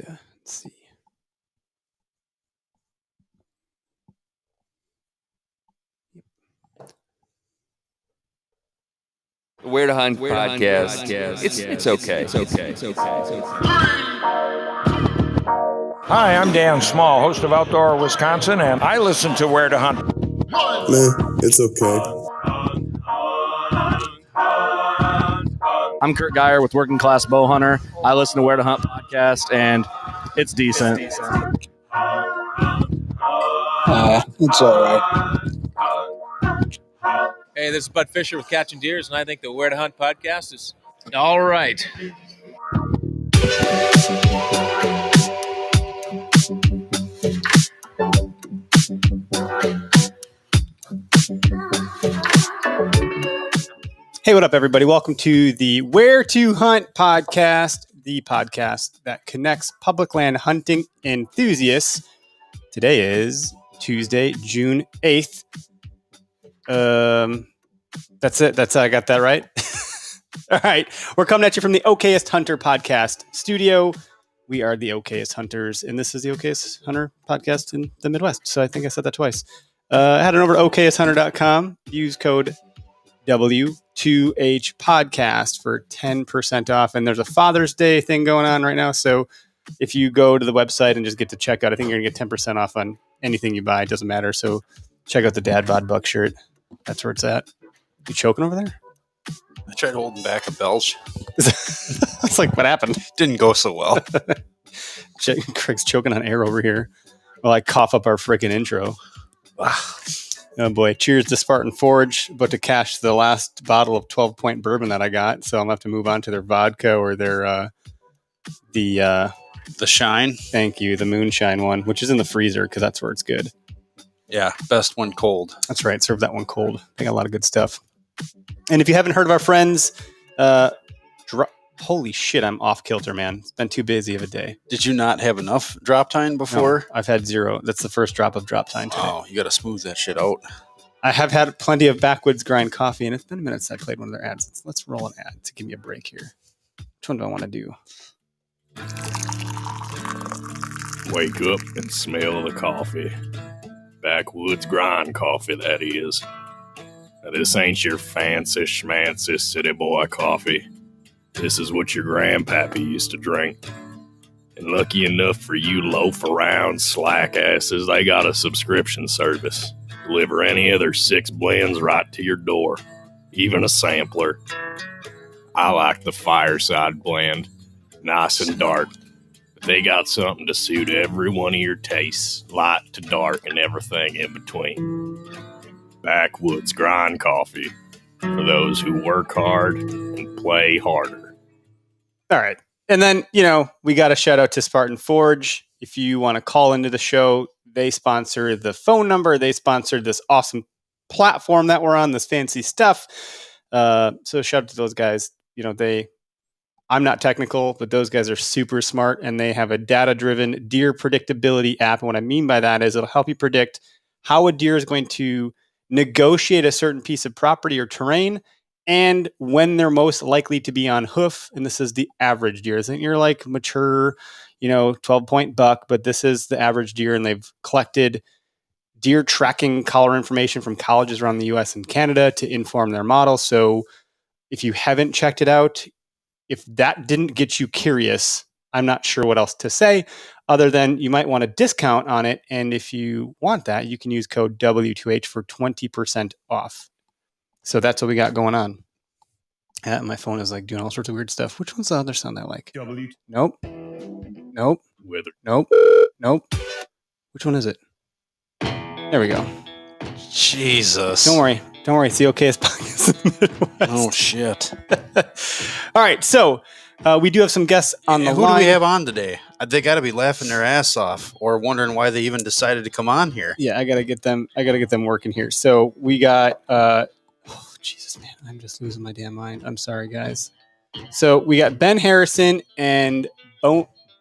Let's see. Where to Hunt podcast. It's okay. Hi, I'm Dan Small, host of Outdoor Wisconsin, and I listen to Where to Hunt. Nah, it's okay. I'm Kurt Geyer with Working Class Bow Hunter. I listen to Where to Hunt podcast, and it's decent. It's all right. Hey, this is Bud Fisher with Catching Deers, and I think the Where to Hunt podcast is all right. Hey, what up, everybody? Welcome to the Where to Hunt podcast, the podcast that connects public land hunting enthusiasts. Today is Tuesday, June 8th. That's it. I got that right. All right. We're coming at you from the Okayest Hunter podcast studio. We are the Okayest Hunters, and this is the Okayest Hunter podcast in the Midwest. So I think I said that twice. Head on over to okayesthunter.com. Use code W2H podcast for 10% off. And there's a Father's Day thing going on right now. So if you go to the website and just get to checkout, I think you're going to get 10% off on anything you buy. It doesn't matter. So check out the Dad Bod Buck shirt. That's where it's at. You choking over there? I tried holding back a belch. That's like, what happened? Didn't go so well. Craig's choking on air over here while I cough up our freaking intro. Oh boy. Cheers to Spartan Forge, but to cash the last bottle of 12-point bourbon that I got. So I'm going to have to move on to their vodka or their, the Shine. Thank you. The Moonshine one, which is in the freezer because that's where it's good. Yeah. Best one cold. That's right. Serve that one cold. They got a lot of good stuff. And if you haven't heard of our friends, holy shit, I'm off kilter, man. It's been too busy of a day. Did you not have enough drop time before? No, I've had zero. That's the first drop of drop time today. Oh, you got to smooth that shit out. I have had plenty of Backwoods Grind coffee, and it's been a minute since I played one of their ads. Let's roll an ad to give me a break here. Which one do I want to do? Wake up and smell the coffee. Backwoods Grind coffee, that is. Now, this ain't your fancy schmancy city boy coffee. This is what your grandpappy used to drink. And lucky enough for you loaf-around slack asses, they got a subscription service. Deliver any of their 6 blends right to your door, even a sampler. I like the Fireside blend, nice and dark. They got something to suit every one of your tastes, light to dark and everything in between. Backwoods Grind coffee for those who work hard and play harder. All right. And then, we got a shout out to Spartan Forge. If you want to call into the show, they sponsor the phone number. They sponsored this awesome platform that we're on, this fancy stuff. So shout out to those guys. I'm not technical, but those guys are super smart, and they have a data-driven deer predictability app. And what I mean by that is it'll help you predict how a deer is going to negotiate a certain piece of property or terrain and when they're most likely to be on hoof. And this is the average deer. Isn't you're like mature, 12-point buck, but this is the average deer, and they've collected deer tracking collar information from colleges around the US and Canada to inform their model. So if you haven't checked it out, if that didn't get you curious, I'm not sure what else to say other than you might want a discount on it. And if you want that, you can use code W2H for 20% off. So that's what we got going on. My phone is like doing all sorts of weird stuff. Which one's the other sound I like? W. Nope. Wither. Nope. Which one is it? There we go. Jesus. Don't worry. It's the Okayest podcast in the Midwest. Oh, shit. All right. So we do have some guests on the line. Who do we have on today? They got to be laughing their ass off or wondering why they even decided to come on here. Yeah, I got to get them working here. So we got, Jesus, man, I'm just losing my damn mind. I'm sorry, guys. So we got Ben Harrison and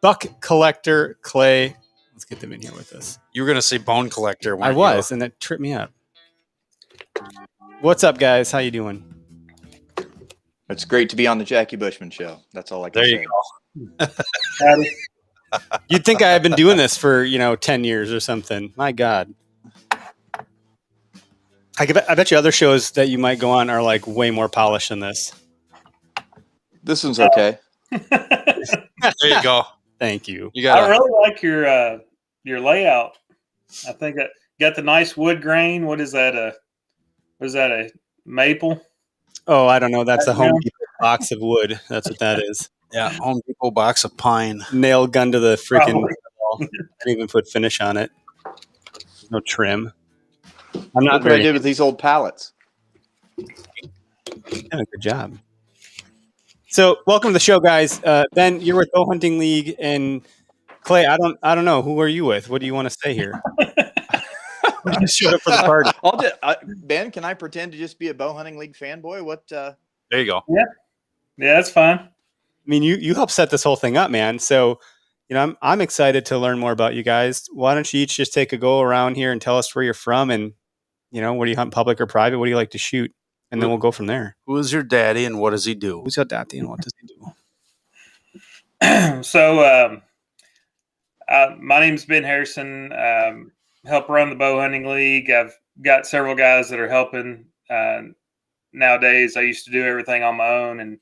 Buck Collector Clay. Let's get them in here with us. You were going to say Bone Collector. I was, and that tripped me up. What's up, guys? How you doing? It's great to be on the Jackie Bushman show. That's all I can say. There you go. You'd think I've been doing this for 10 years or something. My God. I bet you other shows that you might go on are like way more polished than this. This one's okay. There you go. Thank you. You I got really like your layout. I think it got the nice wood grain. What is that? A maple? Oh, I don't know. That's a Yeah. Home Depot box of wood. That's what that is. Home Depot box of pine. Nail gun to the freaking Probably. wall. I didn't even put finish on it. There's no trim. I'm not Look what I very did with these old pallets. Yeah, good job. So, welcome to the show, guys. Ben, you're with Bowhunting League, and Clay, I don't know. Who are you with? What do you want to say here? You just showed up for the party. Ben, can I pretend to just be a Bowhunting League fanboy? What? There you go. Yeah, that's fine. I mean, you helped set this whole thing up, man. So, I'm excited to learn more about you guys. Why don't you each just take a go around here and tell us where you're from, and where do you hunt, public or private? What do you like to shoot? And then we'll go from there. Who is your daddy and what does he do? Who's your daddy and what does he do? So, my name's Ben Harrison. Help run the Bowhunting League. I've got several guys that are helping. Nowadays, I used to do everything on my own, and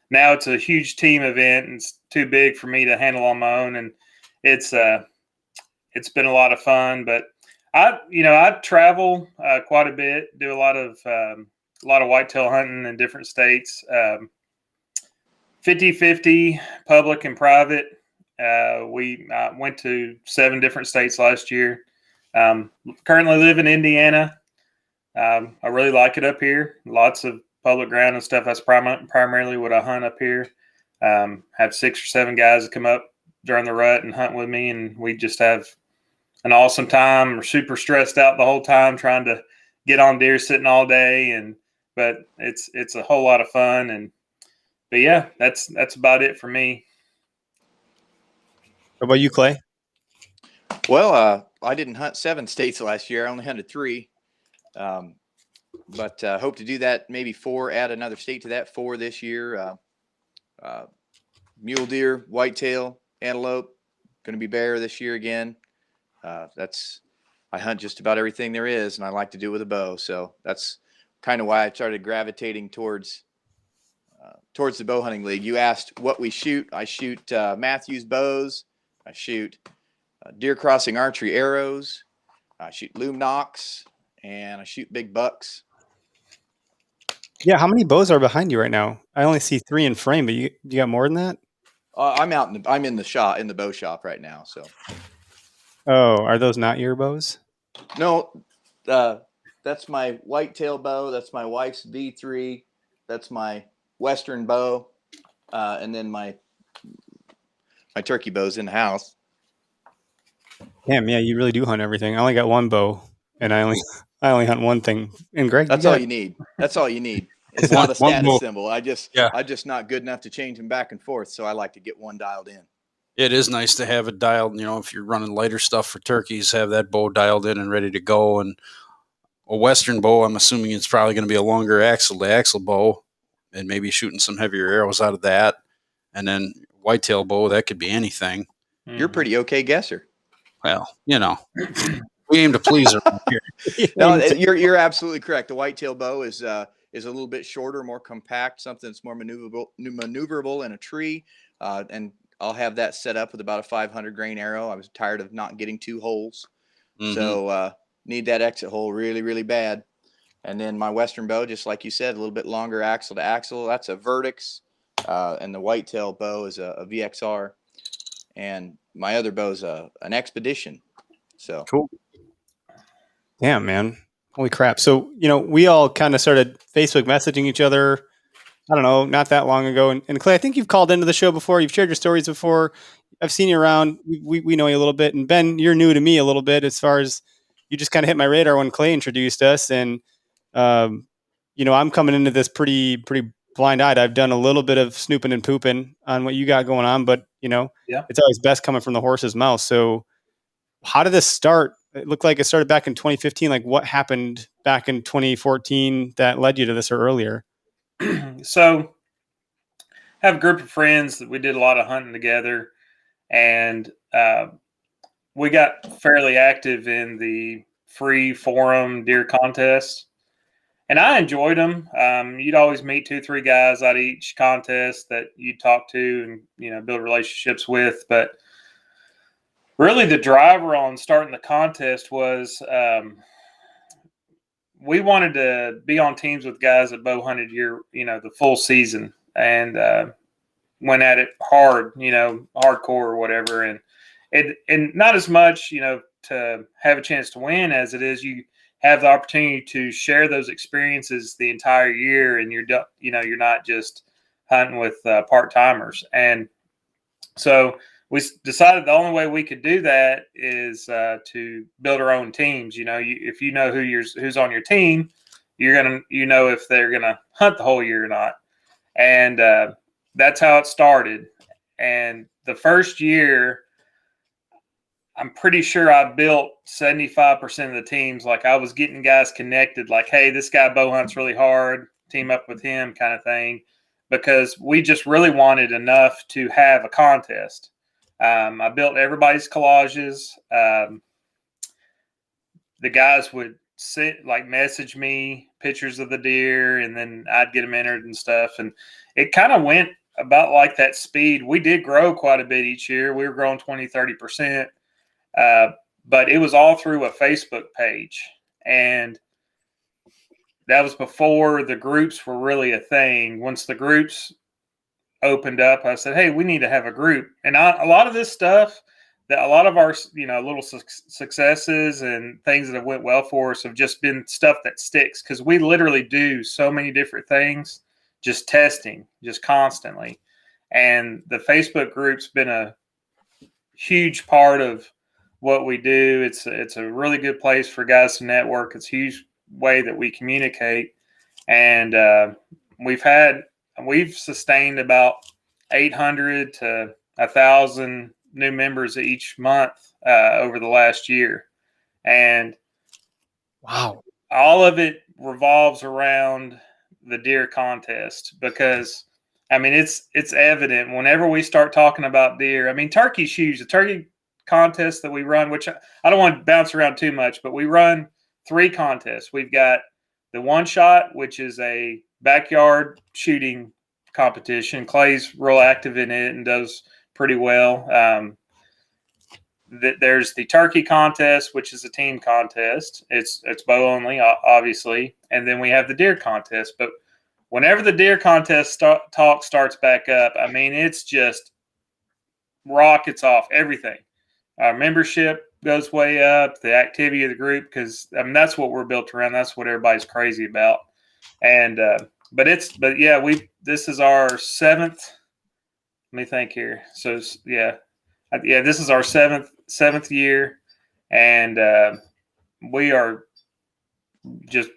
now it's a huge team event, and it's too big for me to handle on my own. And it's been a lot of fun. But I travel quite a bit, do a lot of whitetail hunting in different states. 50-50 public and private. We went to 7 different states last year. Currently live in Indiana. I really like it up here. Lots of public ground and stuff. That's primarily what I hunt up here. Have 6 or 7 guys that come up during the rut and hunt with me, and we just have an awesome time. We're super stressed out the whole time trying to get on deer sitting all day, but it's a whole lot of fun. But yeah, that's about it for me. What about you, Clay? Well, I didn't hunt 7 states last year. I only hunted 3. But hope to do that, maybe 4, add another state to that, 4 this year. Mule deer, whitetail, antelope, going to be bear this year again. I hunt just about everything there is, and I like to do it with a bow. So that's kind of why I started gravitating towards the Bowhunting League. You asked what we shoot. I shoot Matthews bows. I shoot deer crossing archery arrows. I shoot loom knocks, and I shoot big bucks. Yeah, how many bows are behind you right now? I only see 3 in frame, but you got more than that? I'm in the shop, in the bow shop right now. So. Oh, are those not your bows? No, that's my whitetail bow. That's my wife's V3. That's my Western bow, and then my turkey bow's in the house. Damn, yeah, you really do hunt everything. I only got 1 bow, and I only hunt one thing. And Greg, that's all you need. That's all you need. It's not a status symbol. I'm just not good enough to change them back and forth. So I like to get one dialed in. It is nice to have it dialed. If you're running lighter stuff for turkeys, have that bow dialed in and ready to go. And a Western bow, I'm assuming it's probably going to be a longer axle bow, and maybe shooting some heavier arrows out of that. And then whitetail bow, that could be anything. You're a pretty okay guesser. Well, we aim to please her. No, you're absolutely correct. The whitetail bow is a little bit shorter, more compact, something that's more maneuverable in a tree. And I'll have that set up with about a 500 grain arrow. I was tired of not getting 2 holes. Mm-hmm. So need that exit hole really, really bad. And then my Western bow, just like you said, a little bit longer axle to axle. That's a Vertex. And the whitetail bow is a VXR. And my other bow is an Expedition. So cool. Damn, man. Holy crap. So, we all kind of started Facebook messaging each other, I don't know, not that long ago. And Clay, I think you've called into the show before. You've shared your stories before. I've seen you around. We know you a little bit. And Ben, you're new to me a little bit as far as you just kind of hit my radar when Clay introduced us. And, I'm coming into this pretty blind-eyed. I've done a little bit of snooping and pooping on what you got going on, but, It's always best coming from the horse's mouth. So how did this start? It looked like it started back in 2015. Like, what happened back in 2014 that led you to this or earlier? So I have a group of friends that we did a lot of hunting together, and we got fairly active in the free forum deer contest. And I enjoyed them. You'd always meet 2-3 guys out of each contest that you talk to and, build relationships with. But really the driver on starting the contest was we wanted to be on teams with guys that bow hunted the full season and went at it hard, hardcore or whatever. And not as much, to have a chance to win as it is you have the opportunity to share those experiences the entire year, and you're not just hunting with part-timers. And so we decided the only way we could do that is to build our own teams. If you know who's on your team, you're gonna if they're gonna hunt the whole year or not. And that's how it started. And the first year, I'm pretty sure I built 75% of the teams. Like, I was getting guys connected, like, hey, this guy bow hunts really hard, team up with him kind of thing, because we just really wanted enough to have a contest. I built everybody's collages. The guys would message me pictures of the deer, and then I'd get them entered and stuff. And it kind of went about like that speed. We did grow quite a bit each year. We were growing 20-30%. But it was all through a Facebook page, and that was before the groups were really a thing. Once the groups opened up, I said, hey, we need to have a group. And a lot of this stuff, that a lot of our little successes and things that have went well for us have just been stuff that sticks, because we literally do so many different things, just testing, just constantly. And the Facebook group's been a huge part of what we do. It's a really good place for guys to network. It's a huge way that we communicate. And we've sustained about 800 to 1,000 new members each month over the last year. And wow, all of it revolves around the deer contest, because it's evident whenever we start talking about deer. Turkey's huge. The turkey contest that we run, which I don't want to bounce around too much, but we run 3 contests. We've got the One Shot, which is a backyard shooting competition. Clay's real active in it and does pretty well. There's the turkey contest, which is a team contest. It's bow only, obviously. And then we have the deer contest. But whenever the deer contest talk starts back up, it's just rockets off everything. Our membership goes way up, the activity of the group, because that's what we're built around. That's what everybody's crazy about. And this is our 7th. Let me think here. So this is our seventh year, and we are just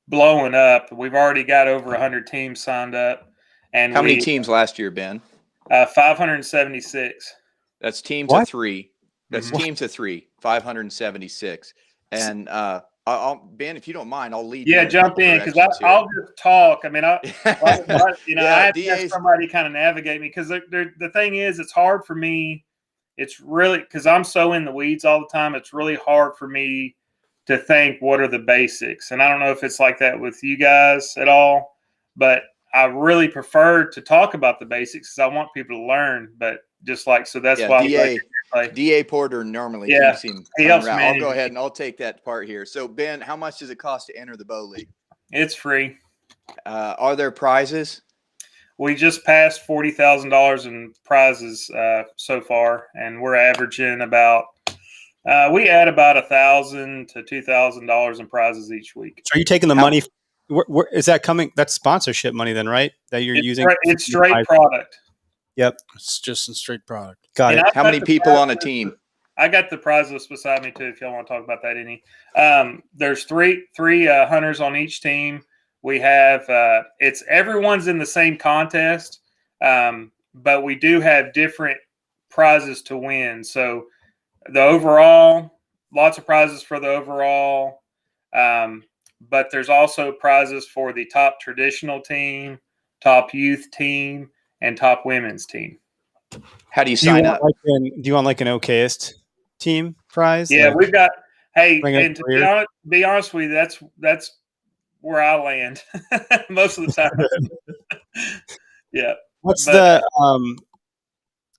blowing up. We've already got over 100 teams signed up. And how many teams last year, Ben? 576. That's teams of 3. That's teams of 3, 576. And Ben, if you don't mind, I'll lead. Yeah, jump in, because I'll just talk. I have to have somebody kind of navigate me, because the thing is, it's hard for me. It's really, because I'm so in the weeds all the time, it's really hard for me to think what are the basics. And I don't know if it's like that with you guys at all, but I really prefer to talk about the basics because I want people to learn. But just like, so that's why DA Porter normally keeps him. He helps me. I'll go ahead and I'll take that part here. So Ben, how much does it cost to enter the Bow League? It's free. Are there prizes? We just passed $40,000 in prizes so far, and we're averaging about we add about $1,000 to $2,000 in prizes each week. So are you taking the money? Where is that coming? That's sponsorship money, then, right? That you're using. It's straight product. Yep, it's just a straight product. Got it. How many people on a team? I got the prize list beside me too. If y'all want to talk about that, any. There's three hunters on each team. We have it's everyone's in the same contest, but we do have different prizes to win. So the overall, lots of prizes for the overall, but there's also prizes for the top traditional team, top youth team, and top women's team. How do you sign up? Do you want like an okayest team prize? Yeah, like, we've got. Hey, Bring up and to career? be honest with you, that's where I land most of the time. Yeah. What's But, the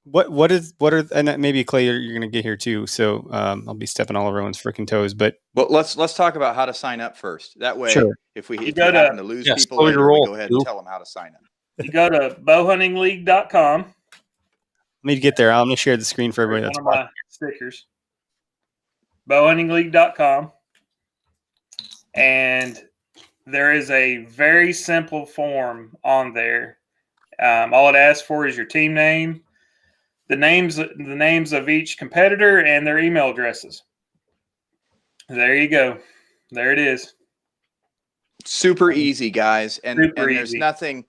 what are and maybe Clay, you're gonna get here too. So I'll be stepping all everyone's freaking toes. But let's talk about how to sign up first. That way, Sure. if we happen to lose people slow your later, we roll, go ahead Lou. and tell them how to sign up. you go to bowhuntingleague.com. let me get there. I'm gonna share the screen for everybody. One That's of my stickers. Bowhuntingleague.com. And there is a very simple form on there. All it asks for is your team name, the names of each competitor, and their email addresses. There you go. There it is. Super easy, guys. And there's easy. nothing.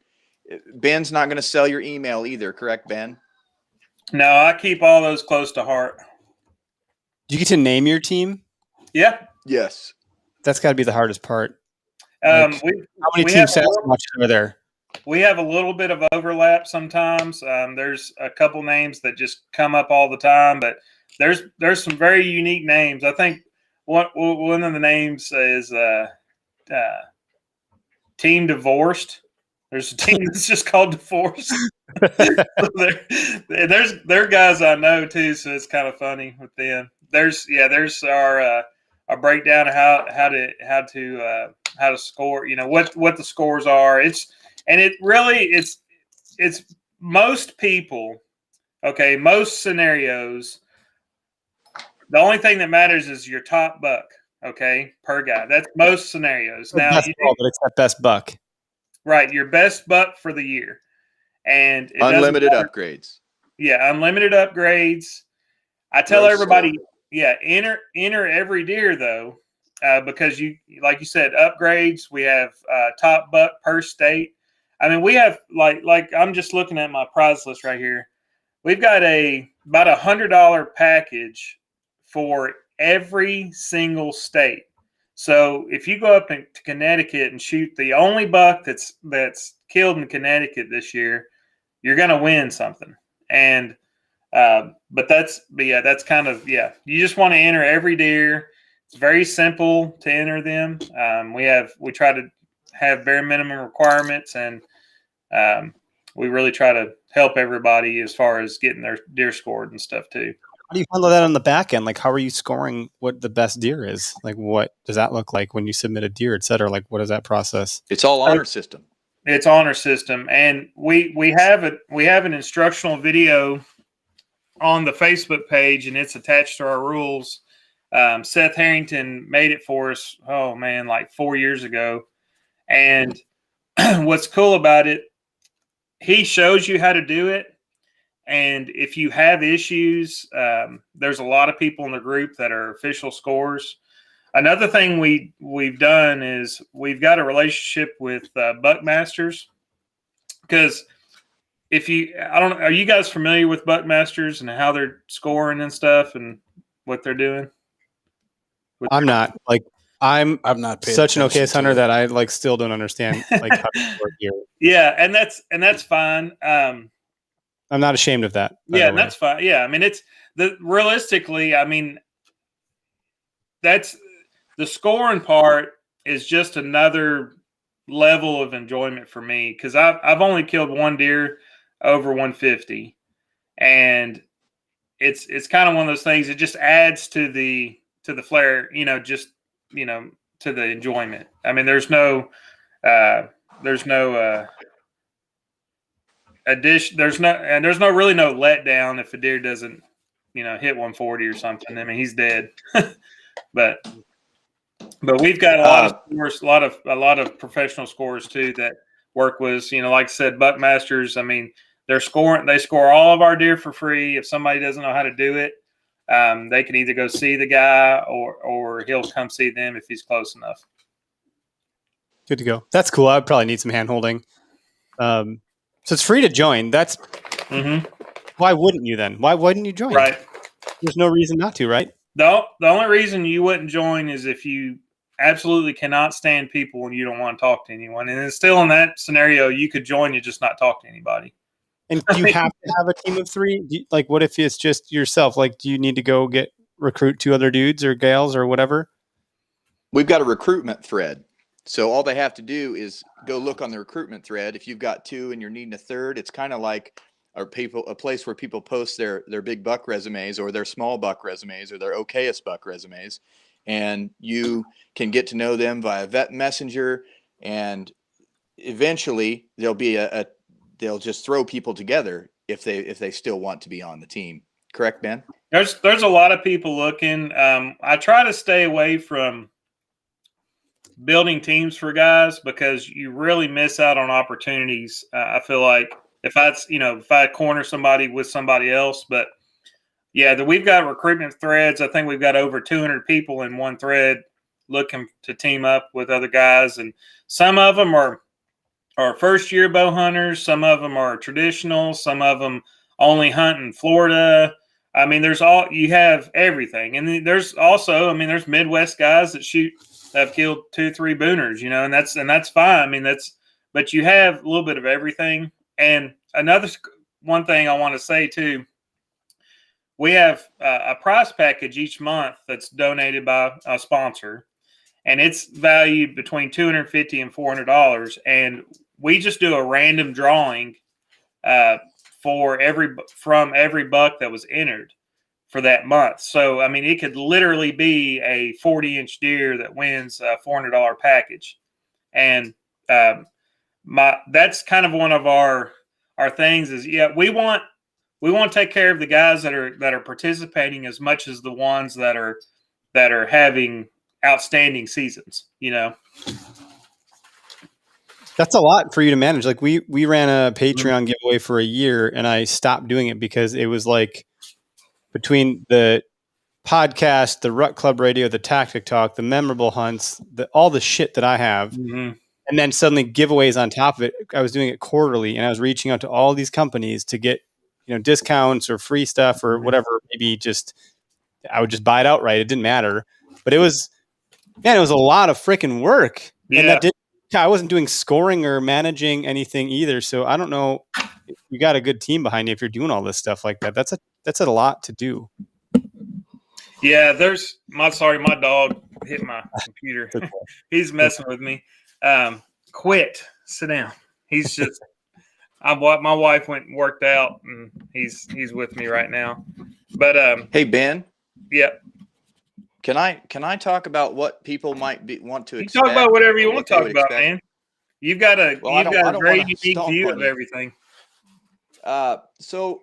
Ben's not going to sell your email either, correct, Ben? No, I keep all those close to heart. Do you get to name your team? Yeah. Yes. That's got to be the hardest part. How many team Sasquatch are there? We have a little bit of overlap sometimes. There's a couple names that just come up all the time, but there's some very unique names. I think one of the names is Team Divorced. There's a team that's just called Divorced. They're guys I know too, so it's kind of funny with them. There's our breakdown of how to score. You know what the scores are. It's most people. Okay, most scenarios. The only thing that matters is your top buck. Okay, per guy. That's most scenarios. Now, but it's that best buck. Right, your best buck for the year, and unlimited upgrades. Yeah, unlimited upgrades. I tell everybody, enter every deer though, because like you said, upgrades. We have top buck per state. I mean, we have like I'm just looking at my prize list right here. We've got about $100 package for every single state. So if you go up to Connecticut and shoot the only buck that's killed in Connecticut this year, you're going to win something. And but that's kind of you just want to enter every deer. It's very simple to enter them. We try to have bare minimum requirements, and we really try to help everybody as far as getting their deer scored and stuff too. How do you handle that on the back end? Like, how are you scoring what the best deer is? Like, what does that look like when you submit a deer, et cetera? Like, what is that process? It's all honor system. It's honor system, and we have an instructional video on the Facebook page, and it's attached to our rules. Seth Harrington made it for us. Oh man, like 4 years ago. And what's cool about it, he shows you how to do it. And if you have issues, there's a lot of people in the group that are official scorers. Another thing we've done is we've got a relationship with Buckmasters, because are you guys familiar with Buckmasters and how they're scoring and stuff and what they're doing? I'm not. Like, I'm not such an okayest hunter that I still don't understand like how to score deer. Yeah, and that's fine. I'm not ashamed of that. Yeah, and that's fine. Yeah, I mean, realistically, I mean, that's the scoring part is just another level of enjoyment for me, because I've only killed one deer over 150, and it's kind of one of those things. It just adds to the flair, to the enjoyment. I mean, there's no addition. There's really no letdown if a deer doesn't, hit 140 or something. I mean, he's dead. but we've got a lot of scores, a lot of professional scorers too that work with, like I said, Buckmasters. I mean, they score all of our deer for free. If somebody doesn't know how to do it, they can either go see the guy or he'll come see them if he's close enough. Good to go. That's cool. I would probably need some hand holding. So it's free to join. That's why wouldn't you then? Why wouldn't you join? Right. There's no reason not to, right? The only reason you wouldn't join is if you absolutely cannot stand people and you don't want to talk to anyone. And then still in that scenario, you could join and just not talk to anybody. And do you have to have a team of 3? Like, what if it's just yourself? Like, do you need to go recruit 2 other dudes or gals or whatever? We've got a recruitment thread. So all they have to do is go look on the recruitment thread. If you've got 2 and you're needing a third, it's kind of like a place where people post their big buck resumes or their small buck resumes or their okayest buck resumes. And you can get to know them via vet messenger, and eventually there'll be they'll just throw people together if they still want to be on the team. Correct, Ben? There's a lot of people looking. I try to stay away from building teams for guys because you really miss out on opportunities. I feel like if I corner somebody with somebody else, but yeah, we've got recruitment threads. I think we've got over 200 people in one thread looking to team up with other guys, and some of them are first year bow hunters. Some of them are traditional. Some of them only hunt in Florida. I mean, you have everything, and then there's also, there's Midwest guys that have killed 2-3 booners, and that's fine. But you have a little bit of everything. And one thing I want to say too, we have a prize package each month that's donated by a sponsor, and it's valued between $250 and $400. And we just do a random drawing from every buck that was entered for that month. So, it could literally be a 40-inch deer that wins a $400 package. And that's kind of one of our things is, we want to take care of the guys that are participating as much as the ones that are having outstanding seasons, That's a lot for you to manage. Like we ran a Patreon giveaway for a year, and I stopped doing it because it was like between the podcast, the Rut Club Radio, the Tactic Talk, the memorable hunts, all the shit that I have, and then suddenly giveaways on top of it. I was doing it quarterly, and I was reaching out to all these companies to get discounts or free stuff or whatever. Maybe I would just buy it outright. It didn't matter, but it was a lot of freaking work. Yeah. And I wasn't doing scoring or managing anything either. So I don't know if you got a good team behind you if you're doing all this stuff like that. That's a lot to do. Yeah, my dog hit my computer. He's messing with me. Quit. Sit down. He's just my wife went and worked out, and he's with me right now. But hey Ben. Yeah. Can I talk about what people might want to expect? You talk about whatever you want to talk about, man. You've got a very unique view of everything. So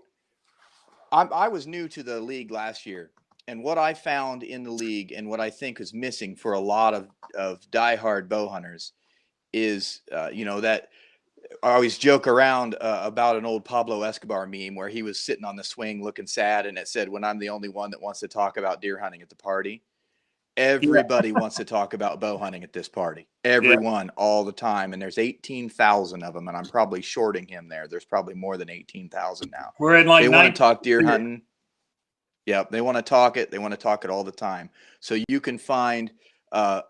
I was new to the league last year, and what I found in the league and what I think is missing for a lot of diehard bow hunters is, that I always joke around about an old Pablo Escobar meme where he was sitting on the swing looking sad, and it said, "When I'm the only one that wants to talk about deer hunting at the party." Everybody wants to talk about bow hunting at this party. Everyone, all the time. And there's 18,000 of them, and I'm probably shorting him there. There's probably more than 18,000 now. We're in they want to talk deer hunting. Yep, they want to talk it. They want to talk it all the time. So you can find a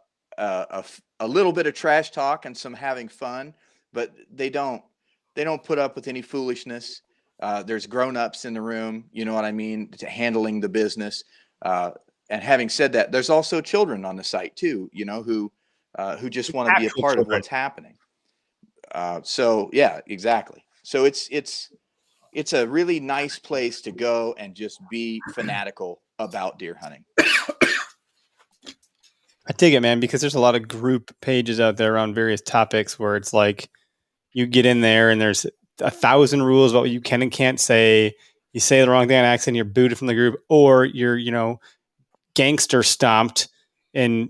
little bit of trash talk and some having fun, but they don't put up with any foolishness. There's grown-ups in the room, you know what I mean, handling the business. And having said that, there's also children on the site too, who just want to be a part of what's happening. So yeah, exactly. So it's a really nice place to go and just be fanatical about deer hunting. I dig it, man, because there's a lot of group pages out there around various topics where it's like you get in there and there's 1,000 rules about what you can and can't say. You say the wrong thing on accident, you're booted from the group, or you're, gangster stomped and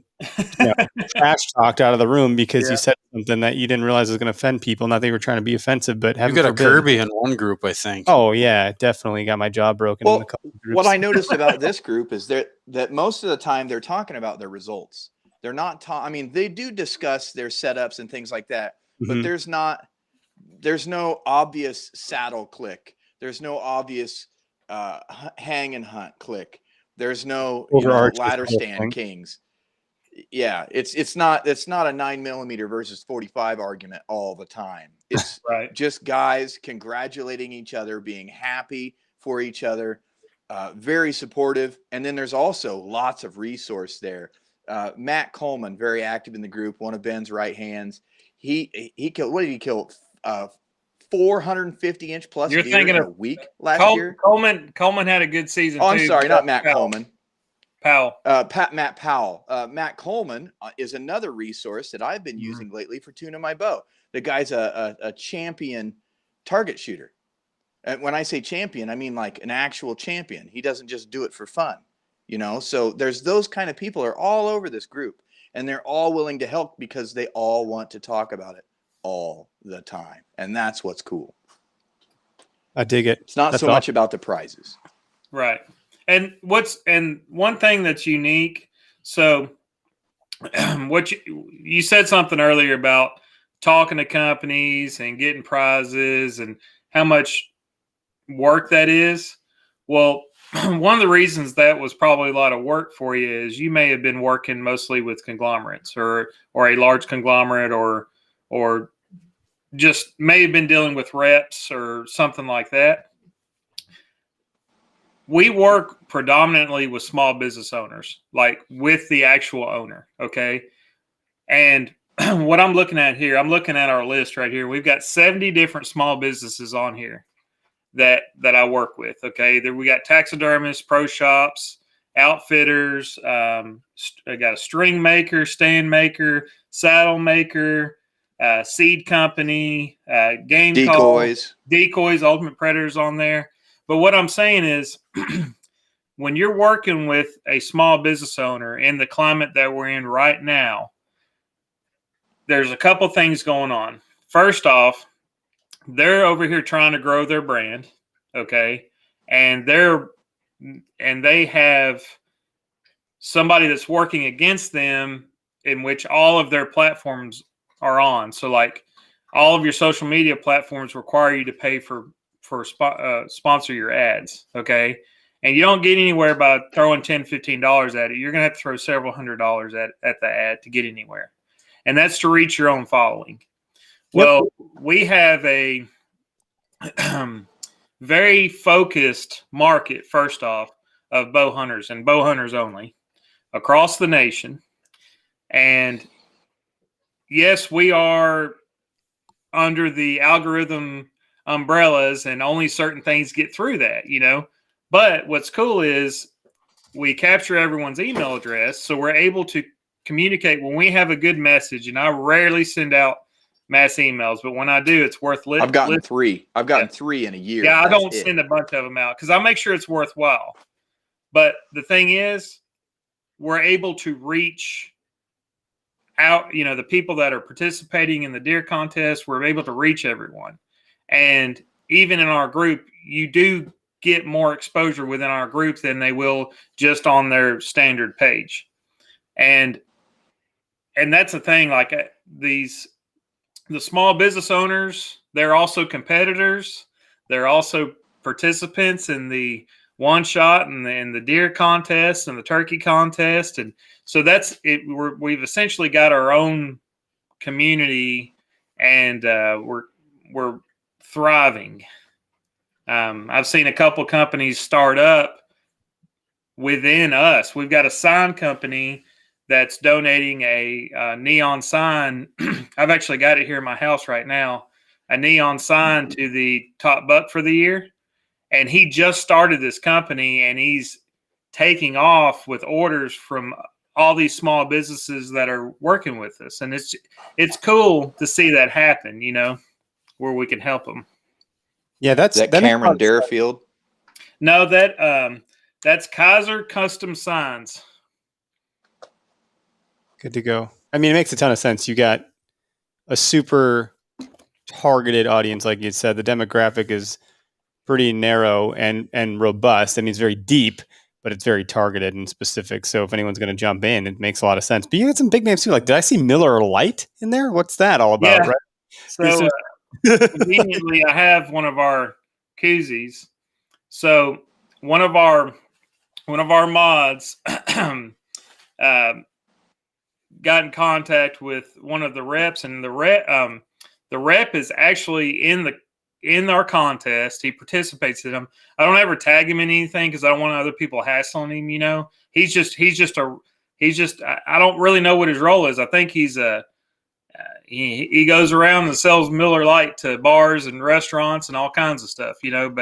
trash talked out of the room because you said something that you didn't realize was going to offend people. Not that you were trying to be offensive, but you got a Kirby in one group, I think. Oh yeah, definitely got my jaw broken in a couple of groups. What I noticed about this group is that most of the time they're talking about their results. They're not they do discuss their setups and things like that, but there's no obvious saddle click. There's no obvious hang and hunt click. There's no ladder stand kings. Yeah, it's not a 9mm versus 45 argument all the time. It's Right. just guys congratulating each other, being happy for each other, very supportive. And then there's also lots of resource there. Matt Coleman, very active in the group, one of Ben's right hands. He killed, what did he kill? 450-inch plus You're deer thinking in of a week last year. Coleman had a good season. Oh, too. I'm sorry, not Matt Coleman. Powell. Matt Powell. Matt Coleman is another resource that I've been using lately for tuning my bow. The guy's a champion target shooter. And when I say champion, I mean like an actual champion. He doesn't just do it for fun, you know? So there's those kind of people are all over this group, and they're all willing to help because they all want to talk about it all the time. And that's what's cool. I dig it. It's not That's so much about the prizes. Right. And one thing that's unique. So what you said something earlier about talking to companies and getting prizes and how much work that is. Well, one of the reasons that was probably a lot of work for you is you may have been working mostly with conglomerates or a large conglomerate or just may have been dealing with reps or something like that. We work predominantly with small business owners, like with the actual owner. Okay. And what I'm looking at here, I'm looking at our list right here. We've got 70 different small businesses on here that I work with. Okay. There we got taxidermists, pro shops, outfitters. I got a string maker, stand maker, saddle maker, seed company, game decoys, ultimate predators on there. But what I'm saying is when you're working with a small business owner in the climate that we're in right now, there's a couple things going on. First off, they're over here trying to grow their brand, okay? And they have somebody that's working against them in which all of their platforms are on. So like all of your social media platforms require you to pay for sponsor your ads, okay? And you don't get anywhere by throwing $10, $15 at it. You're going to have to throw several $100s at the ad to get anywhere. And that's to reach your own following. Well, we have a very focused market, first off, of bow hunters and bow hunters only across the nation. And yes, we are under the algorithm umbrellas and only certain things get through that, you know. But what's cool is we capture everyone's email address, so we're able to communicate when we have a good message. And I rarely send out mass emails, but when I do, it's worth listening. I've gotten three. I've gotten 3 in a year. Yeah, I don't send a bunch of them out because I make sure it's worthwhile. But the thing is, we're able to reach out, you know, the people that are participating in the deer contest, we're able to reach everyone. And even in our group, you do get more exposure within our group than they will just on their standard page. And that's the thing, like the small business owners, they're also competitors. They're also participants in the one shot and the deer contest and the turkey contest. And so that's it. We've essentially got our own community, and we're thriving. I've seen a couple companies start up within us. We've got a sign company that's donating a neon sign. I've actually got it here in my house right now, a neon sign to the top buck for the year. And he just started this company, and he's taking off with orders from all these small businesses that are working with us. And it's cool to see that happen, you know, where we can help them. Yeah, that's Cameron Deerfield. No, that's Kaiser Custom Signs. Good to go. I mean, it makes a ton of sense. You got a super targeted audience, like you said. The demographic is pretty narrow and robust. I mean, it's very deep, but it's very targeted and specific. So if anyone's going to jump in, it makes a lot of sense. But you got some big names too. Like, did I see Miller Lite in there? What's that all about? Yeah. Right? So conveniently, I have one of our koozies. So one of our mods got in contact with one of the reps, and the The rep is actually in our contest. He participates in them. I don't ever tag him in anything because I don't want other people hassling him. You know, he's just I don't really know what his role is. I think he's he goes around and sells Miller Lite to bars and restaurants and all kinds of stuff. You know,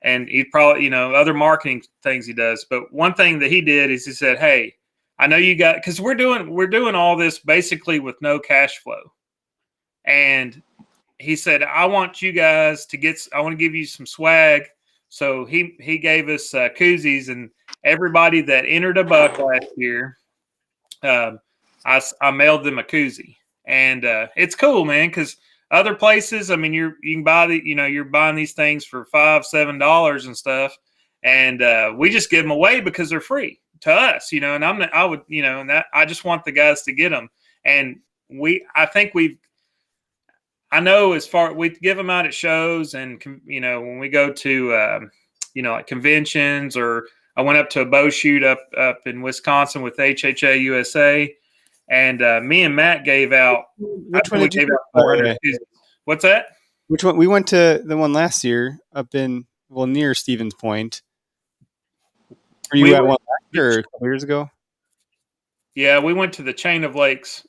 and he probably, you know, other marketing things he does. But one thing that he did is he said, "Hey, I know you got, because we're doing all this basically with no cash flow." And he said, I want you guys I want to give you some swag. So he gave us koozies, and everybody that entered a buck last year, I mailed them a koozie. And it's cool, man, because other places, I mean, you can buy you're buying these things for $5-7 and stuff. And we just give them away because they're free to us, you know, and I just want the guys to get them. And I know as far, we give them out at shows, and, you know, when we go to, like conventions, or I went up to a bow shoot up in Wisconsin with HHA USA, and me and Matt gave out. Which one did you gave out 400 pieces. What's that? Which one? We went to the one last year up near Stevens Point. Were you at one last year or a couple years ago? Yeah, we went to the Chain of Lakes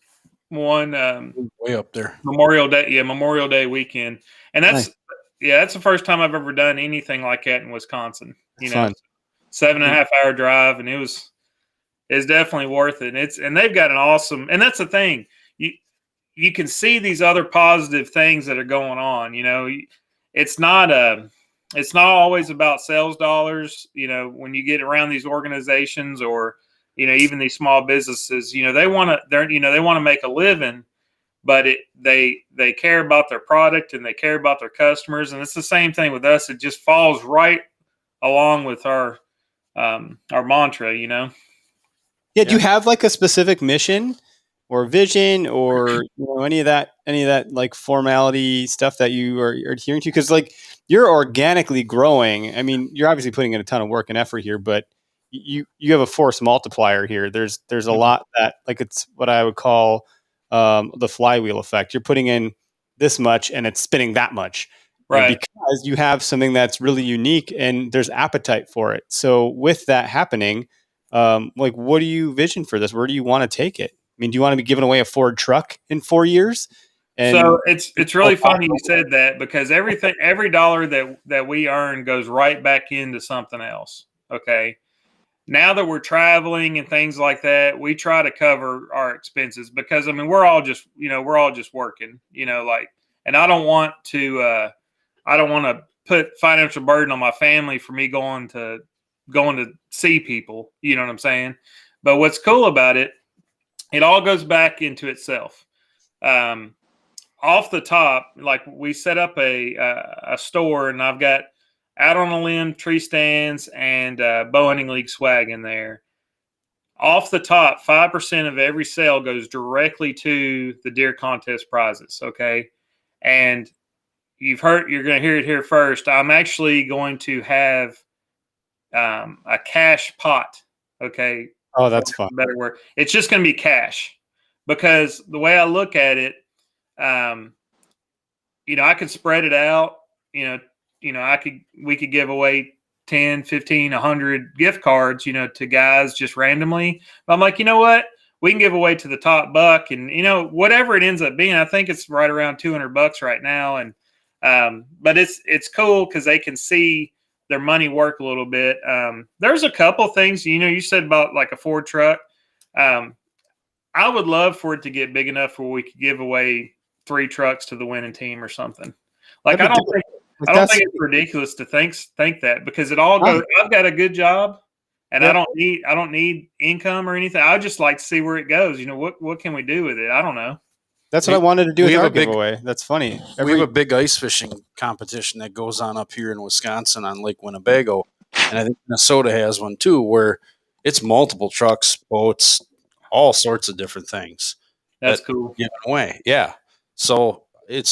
one, way up there, Memorial Day weekend, and that's the first time I've ever done anything like that in Wisconsin. You know, Fun. 7.5 hour drive, and it's definitely worth it. And they've got an awesome, and that's the thing, you can see these other positive things that are going on. You know, it's not always about sales dollars. You know, when you get around these organizations, or, you know, even these small businesses, you know, they want to make a living, but they care about their product, and they care about their customers. And it's the same thing with us. It just falls right along with our mantra, you know? Yeah. Do you have like a specific mission or vision, or, you know, any of that like formality stuff that you are adhering to? Because like you're organically growing. I mean, you're obviously putting in a ton of work and effort here, but you have a force multiplier here. There's a lot that, like, it's what I would call the flywheel effect. You're putting in this much and it's spinning that much, right? Because you have something that's really unique and there's appetite for it. So with that happening, like, what do you vision for this? Where do you want to take it? I mean, do you want to be giving away a Ford truck in 4 years? And so it's really funny you said that, because every dollar that we earn goes right back into something else. Okay. Now that we're traveling and things like that, we try to cover our expenses, because, I mean, we're all just working, you know, like, and I don't want to put financial burden on my family for me going to see people, you know what I'm saying? But what's cool about it all goes back into itself. Off the top, like, we set up a store, and I've got Out on a Limb tree stands and Bowhunting League swag in there. Off the top, 5% of every sale goes directly to the deer contest prizes. Okay. And you're going to hear it here first. I'm actually going to have a cash pot. Okay. Oh, that's fun. Better word. It's just going to be cash, because the way I look at it, you know, I could spread it out, you know, we could give away 10, 15, 100 gift cards, you know, to guys just randomly. But I'm like, you know what? We can give away to the top buck, and, you know, whatever it ends up being, I think it's right around $200 right now. And, but it's cool because they can see their money work a little bit. There's a couple things, you know, you said about like a Ford truck. I would love for it to get big enough where we could give away 3 trucks to the winning team or something. Like, I don't think it's ridiculous to think that, because it all goes. I've got a good job, and I don't need income or anything. I just like to see where it goes. You know, what can we do with it? I don't know. That's what I wanted to do with our giveaway. That's funny. We have a big ice fishing competition that goes on up here in Wisconsin on Lake Winnebago, and I think Minnesota has one too, where it's multiple trucks, boats, all sorts of different things. That's cool. Given away, yeah. So it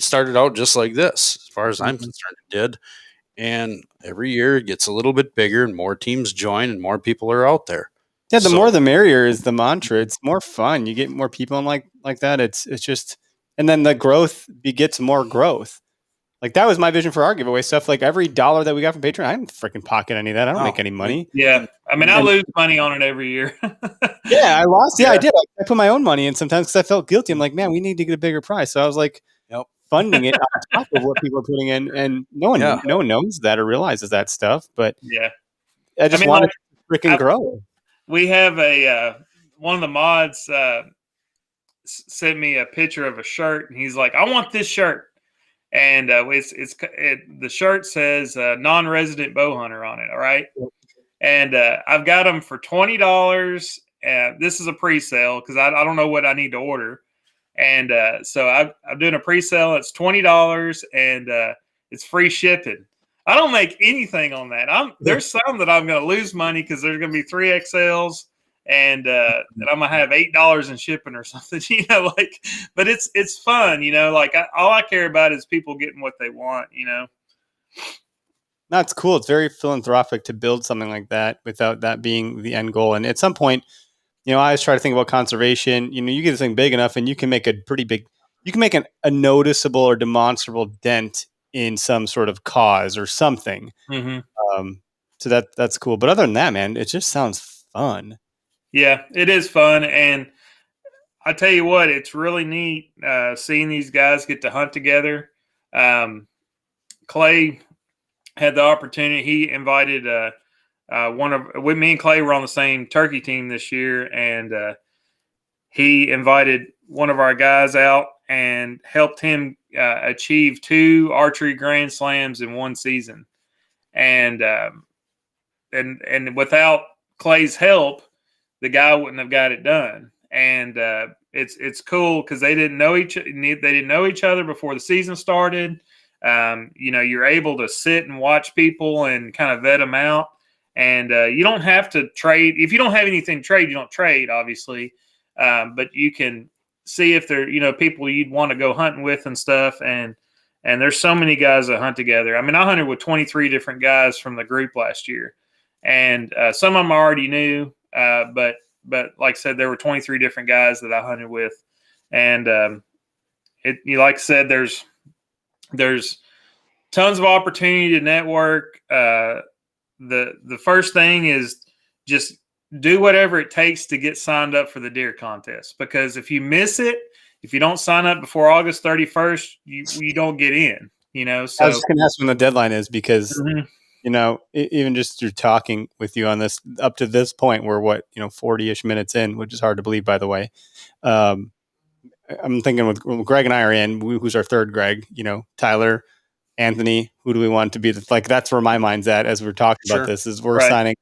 started out just like this, as far as I'm concerned, it did. And every year it gets a little bit bigger, and more teams join, and more people are out there. Yeah, the more the merrier is the mantra. It's more fun. You get more people in like that. It's just and then the growth begets more growth. Like that was my vision for our giveaway stuff. Like every dollar that we got from Patreon, I didn't freaking pocket any of that. I don't make any money. Yeah. I mean, I lose money on it every year. Yeah, I lost. Yeah, I did. I put my own money in sometimes because I felt guilty. I'm like, man, we need to get a bigger prize. So I was like, funding it on top of what people are putting in, and no one knows that or realizes that stuff. But I just wanted to freaking grow. We have one of the mods sent me a picture of a shirt, and he's like, "I want this shirt." And the shirt says non-resident bow hunter on it. All right. And I've got them for $20. This is a pre-sale because I don't know what I need to order. And so I'm doing a pre-sale. It's $20 and it's free shipping. I don't make anything on that. There's some that I'm going to lose money because there's going to be 3XLs. And I'm gonna have $8 in shipping or something, but it's fun, all I care about is people getting what they want, That's cool. It's very philanthropic to build something like that without that being the end goal. And at some point, I always try to think about conservation. You get this thing big enough and you can make a noticeable or demonstrable dent in some sort of cause or something. Mm-hmm. So that's cool. But other than that, man, it just sounds fun. Yeah, it is fun. And I tell you what, it's really neat seeing these guys get to hunt together. Clay had the opportunity. He invited me and Clay were on the same turkey team this year, and he invited one of our guys out and helped him achieve 2 archery grand slams in one season. And without Clay's help, the guy wouldn't have got it done. And it's cool because they didn't know each other before the season started. You're able to sit and watch people and kind of vet them out. And you don't have to trade. If you don't have anything to trade, you don't trade, obviously. But you can see if they're, people you'd want to go hunting with and stuff. And there's so many guys that hunt together. I mean, I hunted with 23 different guys from the group last year. And some of them I already knew. But like I said, there were 23 different guys that I hunted with. And like I said, there's tons of opportunity to network. The first thing is just do whatever it takes to get signed up for the deer contest, because if you miss it, if you don't sign up before August 31st, you don't get in, so I was just going to ask when the deadline is, because, even just through talking with you on this up to this point, we're 40-ish minutes in, which is hard to believe, by the way. I'm thinking with Greg and I are in, who's our third Greg, Tyler, Anthony, who do we want to be? That's where my mind's at as we're talking about this, is we're signing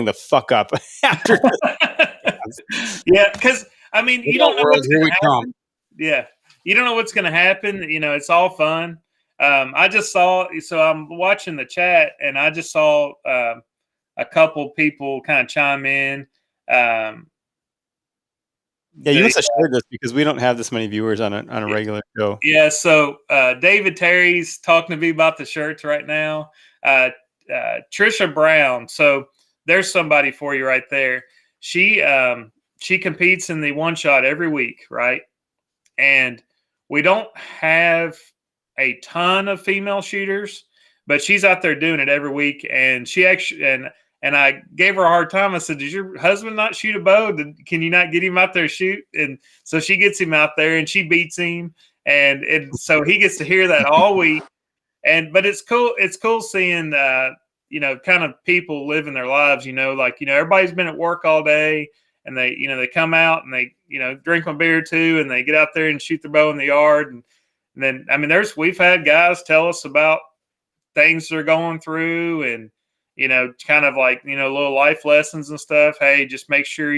the fuck up after this. Yeah, because I mean, you don't know what's going to happen. Yeah, you don't know what's going to happen. It's all fun. I just saw. So I'm watching the chat, and I just saw a couple people kind of chime in. Yeah, you must have shared this because we don't have this many viewers on a regular show. Yeah, so David Terry's talking to me about the shirts right now. Trisha Brown. So there's somebody for you right there. She competes in the one shot every week, right? And we don't have a ton of female shooters, but she's out there doing it every week. And she actually, and I gave her a hard time. I said, "Does your husband not shoot a bow? Can you not get him out there to shoot?" And so she gets him out there and she beats him. And so he gets to hear that all week. But it's cool. It's cool seeing, kind of people living their lives, everybody's been at work all day, and they come out and they, drink a beer or two, and they get out there and shoot their bow in the yard. And then, I mean, we've had guys tell us about things they're going through, and, kind of like, little life lessons and stuff. Hey, just make sure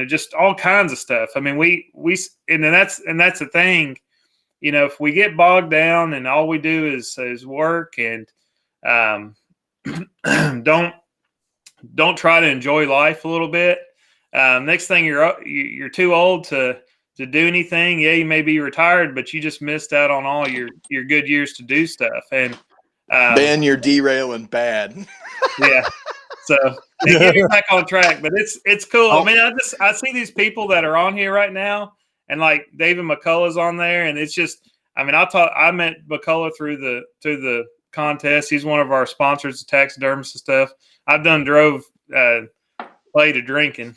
just all kinds of stuff. I mean, that's the thing, if we get bogged down and all we do is work and, don't try to enjoy life a little bit. Next thing you're too old to do anything. Yeah, you may be retired, but you just missed out on all your good years to do stuff. And Ben, you're derailing bad. Yeah. So getting back on track, but it's cool. I mean, I see these people that are on here right now, and like David McCullough's on there, and it's just, I mean, I met McCullough through the contest. He's one of our sponsors, taxidermists and stuff. I've drove Clay to drinking.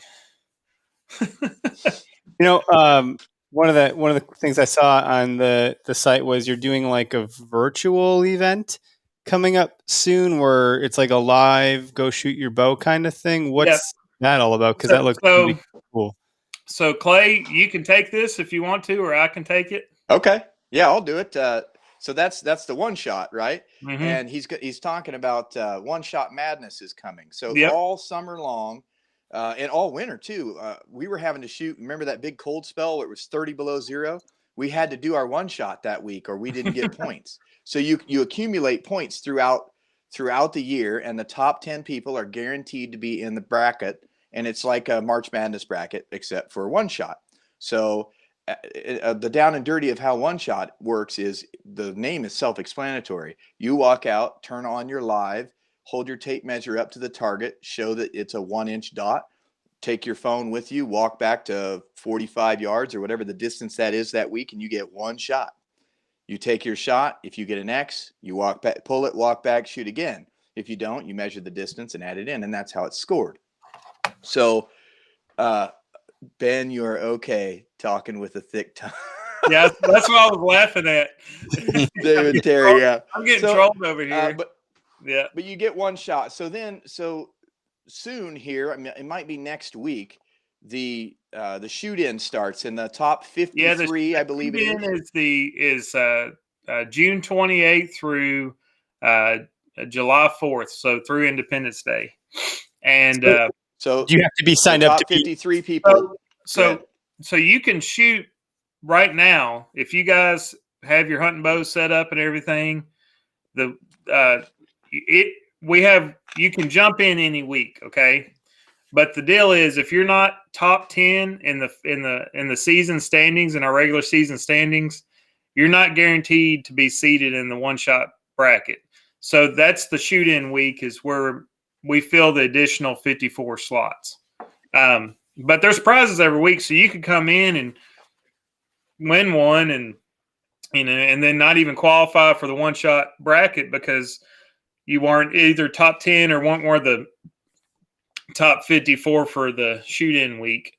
One of the things I saw on the site was you're doing like a virtual event coming up soon where it's like a live go shoot your bow kind of thing. What's that all about? Because that looks really cool. So Clay, you can take this if you want to, or I can take it. Okay. Yeah, I'll do it. So that's the one shot, right? Mm-hmm. And he's talking about One Shot Madness is coming. So all summer long, and all winter too. We were having to shoot. Remember that big cold spell where it was 30 below zero? We had to do our one shot that week, or we didn't get points. So you accumulate points throughout the year, and the top 10 people are guaranteed to be in the bracket. And it's like a March Madness bracket, except for one shot. So the down and dirty of how one shot works is the name is self-explanatory. You walk out, turn on your live, hold your tape measure up to the target, show that it's a 1-inch dot, take your phone with you, walk back to 45 yards or whatever the distance that is that week, and you get one shot. You take your shot. If you get an X, you walk back, pull it, walk back, shoot again. If you don't, you measure the distance and add it in, and that's how it's scored. So, Ben, you're okay talking with a thick tongue. Yeah, that's what I was laughing at. David Terry, yeah. I'm getting trolled over here. But you get one shot. So soon here, I mean, it might be next week, the shoot-in starts in the top 53, I believe it is. Is June 28th through July 4th, so through Independence Day. And so you have to be signed up to 53 people. So you can shoot right now if you guys have your hunting bows set up and everything. You can jump in any week, okay? But the deal is, if you're not top 10 in the season standings, in our regular season standings, you're not guaranteed to be seated in the one shot bracket. So that's the shoot in week, is where we fill the additional 54 slots. But there's prizes every week, so you could come in and win one, and and then not even qualify for the one shot bracket because you weren't either top 10 or weren't one of the top 54 for the shoot in week.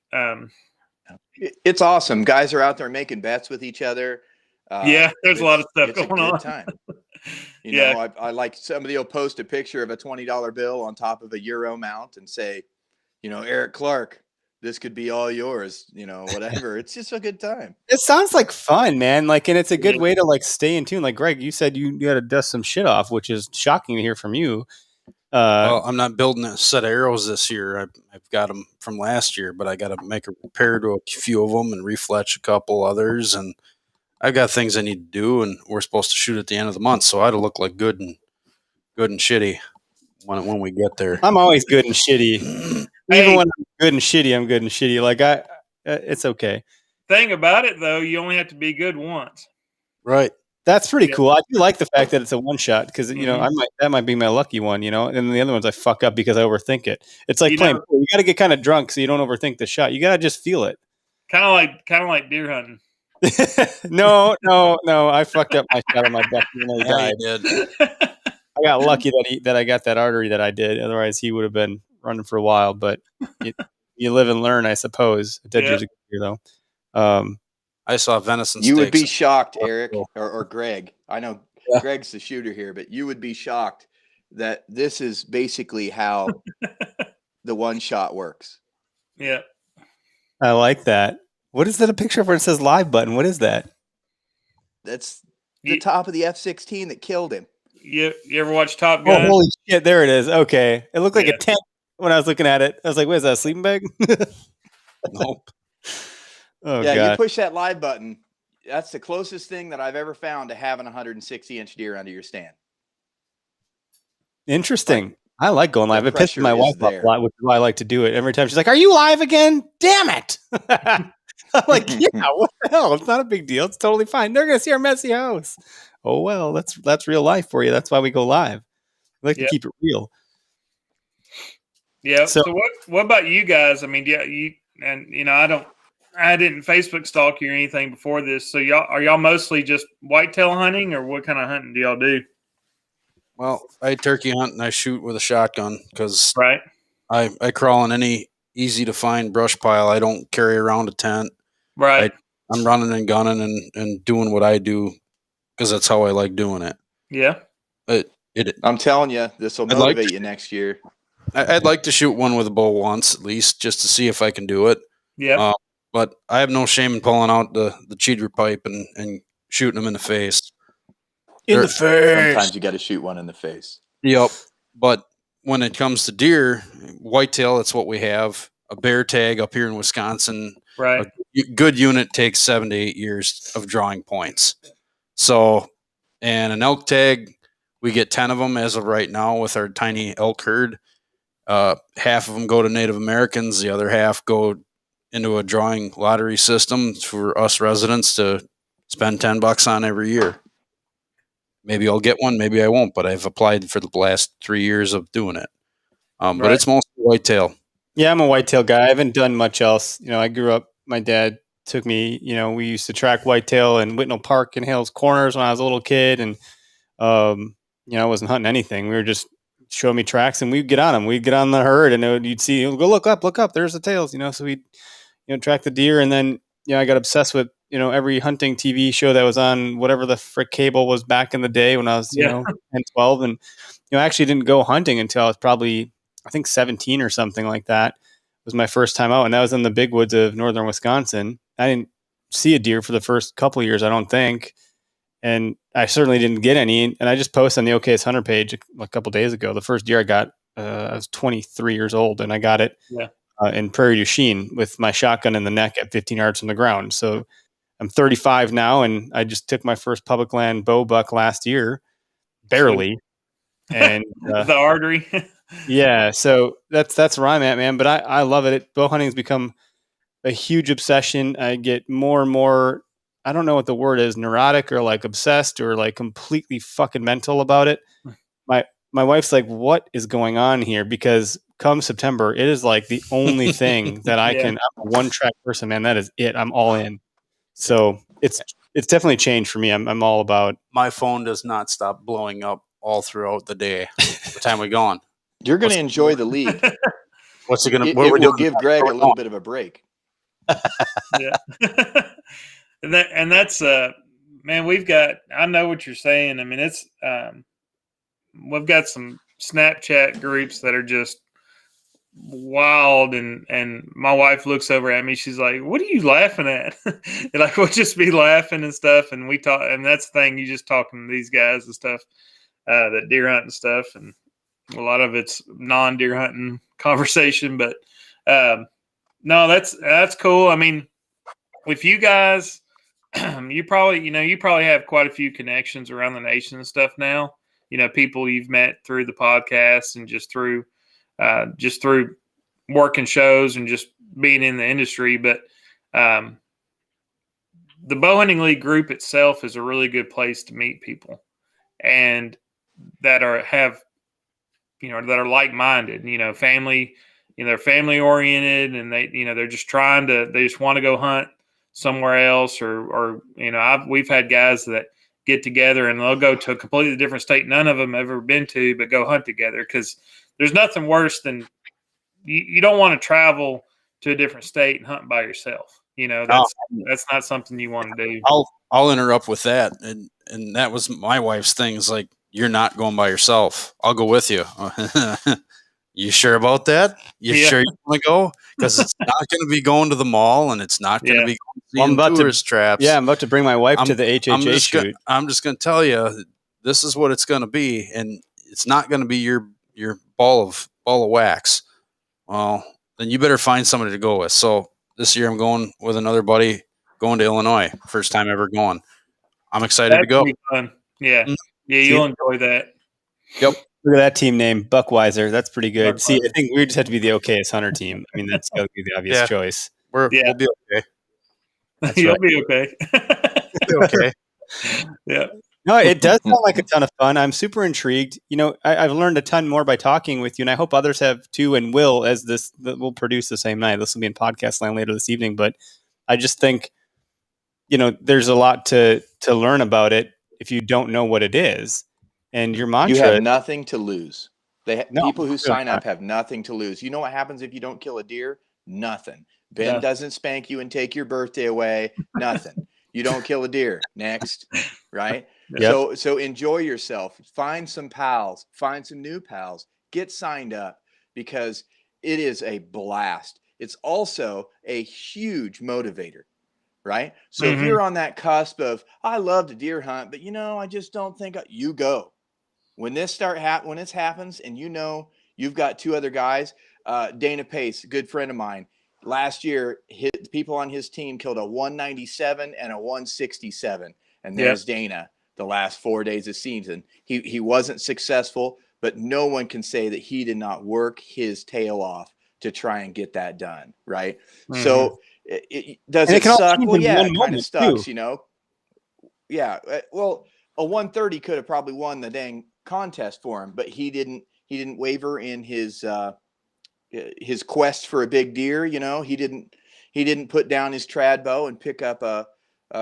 It's awesome. Guys are out there making bets with each other. There's a lot of stuff going on. Time. You know, I like somebody will post a picture of a $20 bill on top of a Euro mount and say, Eric Clark, this could be all yours, whatever. It's just a good time. It sounds like fun, man. Like, and it's a good way to like stay in tune. Like Greg, you said you got to dust some shit off, which is shocking to hear from you. Well, I'm not building a set of arrows this year. I've got them from last year, but I got to make a repair to a few of them and refletch a couple others. And I've got things I need to do, and we're supposed to shoot at the end of the month. So I had to look like good and shitty when we get there. I'm always good and shitty. Even when I'm good and shitty, I'm good and shitty. Like it's okay. Thing about it though, you only have to be good once. Right. That's pretty cool. I do like the fact that it's a one shot because that might be my lucky one, and the other ones I fuck up because I overthink it. It's like playing pool. You got to get kind of drunk so you don't overthink the shot. You got to just feel it. Kind of like deer hunting. No. I fucked up my shot on my buck even though he died. Did. I got lucky that I got that artery that I did. Otherwise, he would have been running for a while. But you live and learn, I suppose. Dead years ago, though. I saw venison. You would be shocked, Eric or Greg. I know Greg's the shooter here, but you would be shocked that this is basically how the one shot works. Yeah. I like that. What is that a picture of where it says live button? What is that? That's the top of the F-16 that killed him. You ever watch Top Gun? Oh, holy shit. There it is. Okay. It looked like a tent when I was looking at it. I was like, what is that, a sleeping bag? Nope. Oh, yeah, God. You push that live button. That's the closest thing that I've ever found to having a 160-inch deer under your stand. Interesting. I like going live. It pisses my wife off a lot, which is why I like to do it. Every time she's like, "Are you live again? Damn it!" I'm like, "Yeah, what the hell? It's not a big deal. It's totally fine. They're gonna see our messy house." Oh well, that's real life for you. That's why we go live. We like to keep it real. Yeah. So what about you guys? I mean, I I didn't Facebook stalk you or anything before this. So are y'all mostly just whitetail hunting, or what kind of hunting do y'all do? Well, I turkey hunt and I shoot with a shotgun because Right. I crawl in any easy to find brush pile. I don't carry around a tent. Right. I'm running and gunning and doing what I do because that's how I like doing it. Yeah. I'm telling you, this will motivate you next year. I'd like to shoot one with a bow once at least, just to see if I can do it. Yeah. But I have no shame in pulling out the cheater pipe and shooting them in the face. In the face. Sometimes you got to shoot one in the face. Yep. But when it comes to deer, whitetail, that's what we have. A bear tag up here in Wisconsin. Right. A good unit takes 7 to 8 years of drawing points. So, and an elk tag, we get 10 of them as of right now with our tiny elk herd. Half of them go to Native Americans. The other half go into a drawing lottery system for us residents to spend $10 on every year. Maybe I'll get one, maybe I won't, but I've applied for the last 3 years of doing it. But it's mostly whitetail. Yeah, I'm a whitetail guy. I haven't done much else. I grew up, my dad took me, we used to track whitetail in Whitnell Park and Hales Corners when I was a little kid. And, I wasn't hunting anything. We were just showing me tracks and we'd get on them. We'd get on the herd and you'd see, go look up, there's the tails, so we'd, track the deer. And then, I got obsessed with, every hunting TV show that was on whatever the frick cable was back in the day when I was, 10, 12. And, I actually didn't go hunting until I was probably, I think 17 or something like that. It was my first time out. And that was in the big woods of northern Wisconsin. I didn't see a deer for the first couple of years, I don't think. And I certainly didn't get any. And I just posted on the OKS Hunter page a couple of days ago. The first deer I got, I was 23 years old, and I got it in Prairie du Chien with my shotgun in the neck at 15 yards from the ground. So I'm 35 now, and I just took my first public land bow buck last year, barely. And the artery. Yeah, so that's where I'm at, man. But I love it. Bow hunting has become a huge obsession. I get more and more, I don't know what the word is, neurotic or like obsessed or like completely fucking mental about it. My wife's like, what is going on here? Because come September, it is like the only thing that I can, I'm a one track person, man. That is it. I'm all in. So it's definitely changed for me. I'm all about. My phone does not stop blowing up all throughout the day. What time we going? You're going to enjoy the league. What's it going to? It will give Greg a little bit of a break. Yeah. and that's man, I know what you're saying. I mean, it's we've got some Snapchat groups that are just wild, and my wife looks over at me, she's like, what are you laughing at? Like, we'll just be laughing and stuff, and we talk, and that's the thing, you just talking to these guys and stuff, that deer hunt and stuff, and a lot of it's non-deer hunting conversation, but no, that's cool. I mean, with you guys, you probably have quite a few connections around the nation and stuff now. People you've met through the podcast and just through working shows and just being in the industry. But the Bowhunting League group itself is a really good place to meet people and that are like-minded, family, they're family oriented, and they're just they just want to go hunt somewhere else, or we've had guys that get together and they'll go to a completely different state none of them have ever been to, but go hunt together, because there's nothing worse than you don't want to travel to a different state and hunt by yourself. That's not something you want to do. I'll interrupt with that, and that was my wife's thing. Is like, you're not going by yourself. I'll go with you. You sure about that? You sure you want to go? Because it's not going to be going to the mall, and it's not going to be seeing tourist traps. Yeah, I'm about to bring my wife to the HHA shoot. I'm just going to tell you, this is what it's going to be, and it's not going to be your ball of wax. Well, then you better find somebody to go with. So this year I'm going with another buddy, going to Illinois. First time ever going. I'm excited to go. Be fun. Yeah. Mm-hmm. Yeah, you'll enjoy that. Yep. Look at that team name, Buckweiser. That's pretty good. Buckweiser. See, I think we just have to be the OKS Hunter team. I mean, that's got to be the obvious choice. We'll be okay. You'll be okay. Okay. Yeah. No, it does sound like a ton of fun. I'm super intrigued. I've learned a ton more by talking with you, and I hope others have too, and will, as we'll produce the same night. This will be in podcast land later this evening, but I just think, there's a lot to learn about it if you don't know what it is. And your mantra. You have nothing to lose. No, people who really sign not. up have nothing to lose. You know what happens if you don't kill a deer? Nothing. Ben doesn't spank you and take your birthday away. Nothing. You don't kill a deer. Next, right? Yep. So enjoy yourself. Find some pals. Find some new pals. Get signed up because it is a blast. It's also a huge motivator, right? So if you're on that cusp of, I love to deer hunt, but I just don't think you go. When this happens, and you've got two other guys, Dana Pace, good friend of mine, last year, people on his team killed a 197 and a 167, and there's Dana. The last 4 days of season, he wasn't successful, but no one can say that he did not work his tail off to try and get that done, right? So does it suck? Well, yeah, it kind of sucks, Yeah, well, a 130 could have probably won the dang contest for him, but he didn't waver in his quest for a big deer. He didn't put down his trad bow and pick up a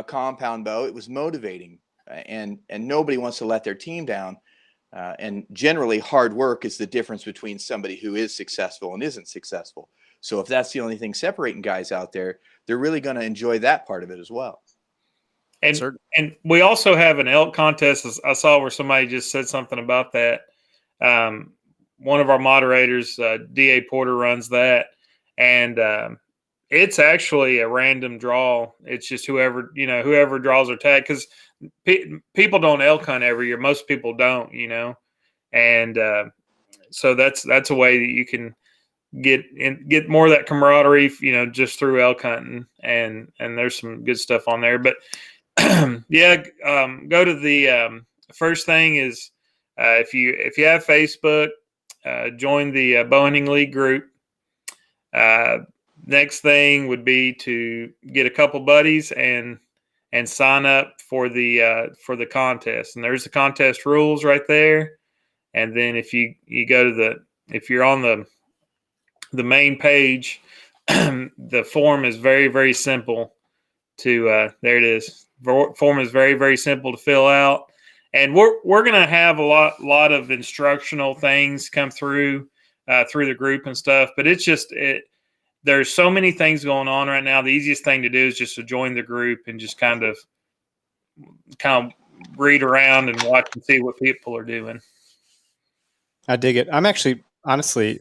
compound bow. It was motivating, and nobody wants to let their team down. And generally, hard work is the difference between somebody who is successful and isn't successful. So if that's the only thing separating guys out there, they're really going to enjoy that part of it as well. And we also have an elk contest. I saw where somebody just said something about that. One of our moderators, D.A. Porter, runs that. And it's actually a random draw. It's just whoever draws their tag. Because people don't elk hunt every year. Most people don't, And so that's a way that you can get more of that camaraderie, just through elk hunting. And there's some good stuff on there. But go to the first thing is if you have Facebook, join the Bowhunting League group. Next thing would be to get a couple buddies and sign up for the contest. And there's the contest rules right there. And then if you go to if you're on the main page, the form is very, very simple to there it is. Form is very, very simple to fill out, and we're going to have a lot of instructional things come through the group and stuff. But it's just there's so many things going on right now. The easiest thing to do is just to join the group and just kind of read around and watch and see what people are doing. I dig it. I'm actually honestly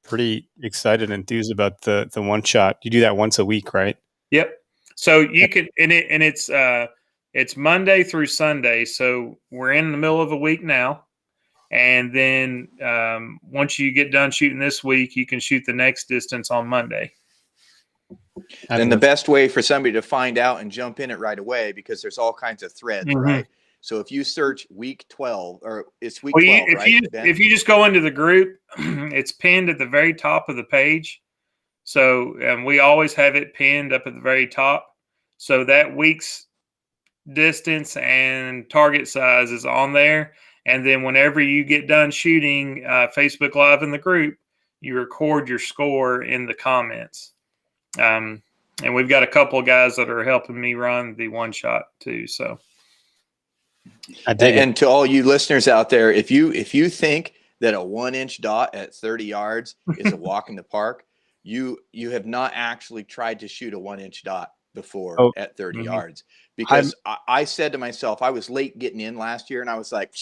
pretty excited and enthused about the one shot. You do that once a week, right? Yep. So you can, and it's Monday through Sunday. So we're in the middle of a week now. And then once you get done shooting this week, you can shoot the next distance on Monday. And the best way for somebody to find out and jump in it right away, because there's all kinds of threads, right? So if you search week 12, or it's week 12, if you just go into the group, it's pinned at the very top of the page. So we always have it pinned up at the very top. So that week's distance and target size is on there. And then whenever you get done shooting Facebook Live in the group, you record your score in the comments. And we've got a couple of guys that are helping me run the one shot too. So, and to all you listeners out there, if you think that a 1-inch dot at 30 yards is a walk in the park, you have not actually tried to shoot a 1-inch dot before at 30 yards. Because I said to myself, I was late getting in last year, and I was like,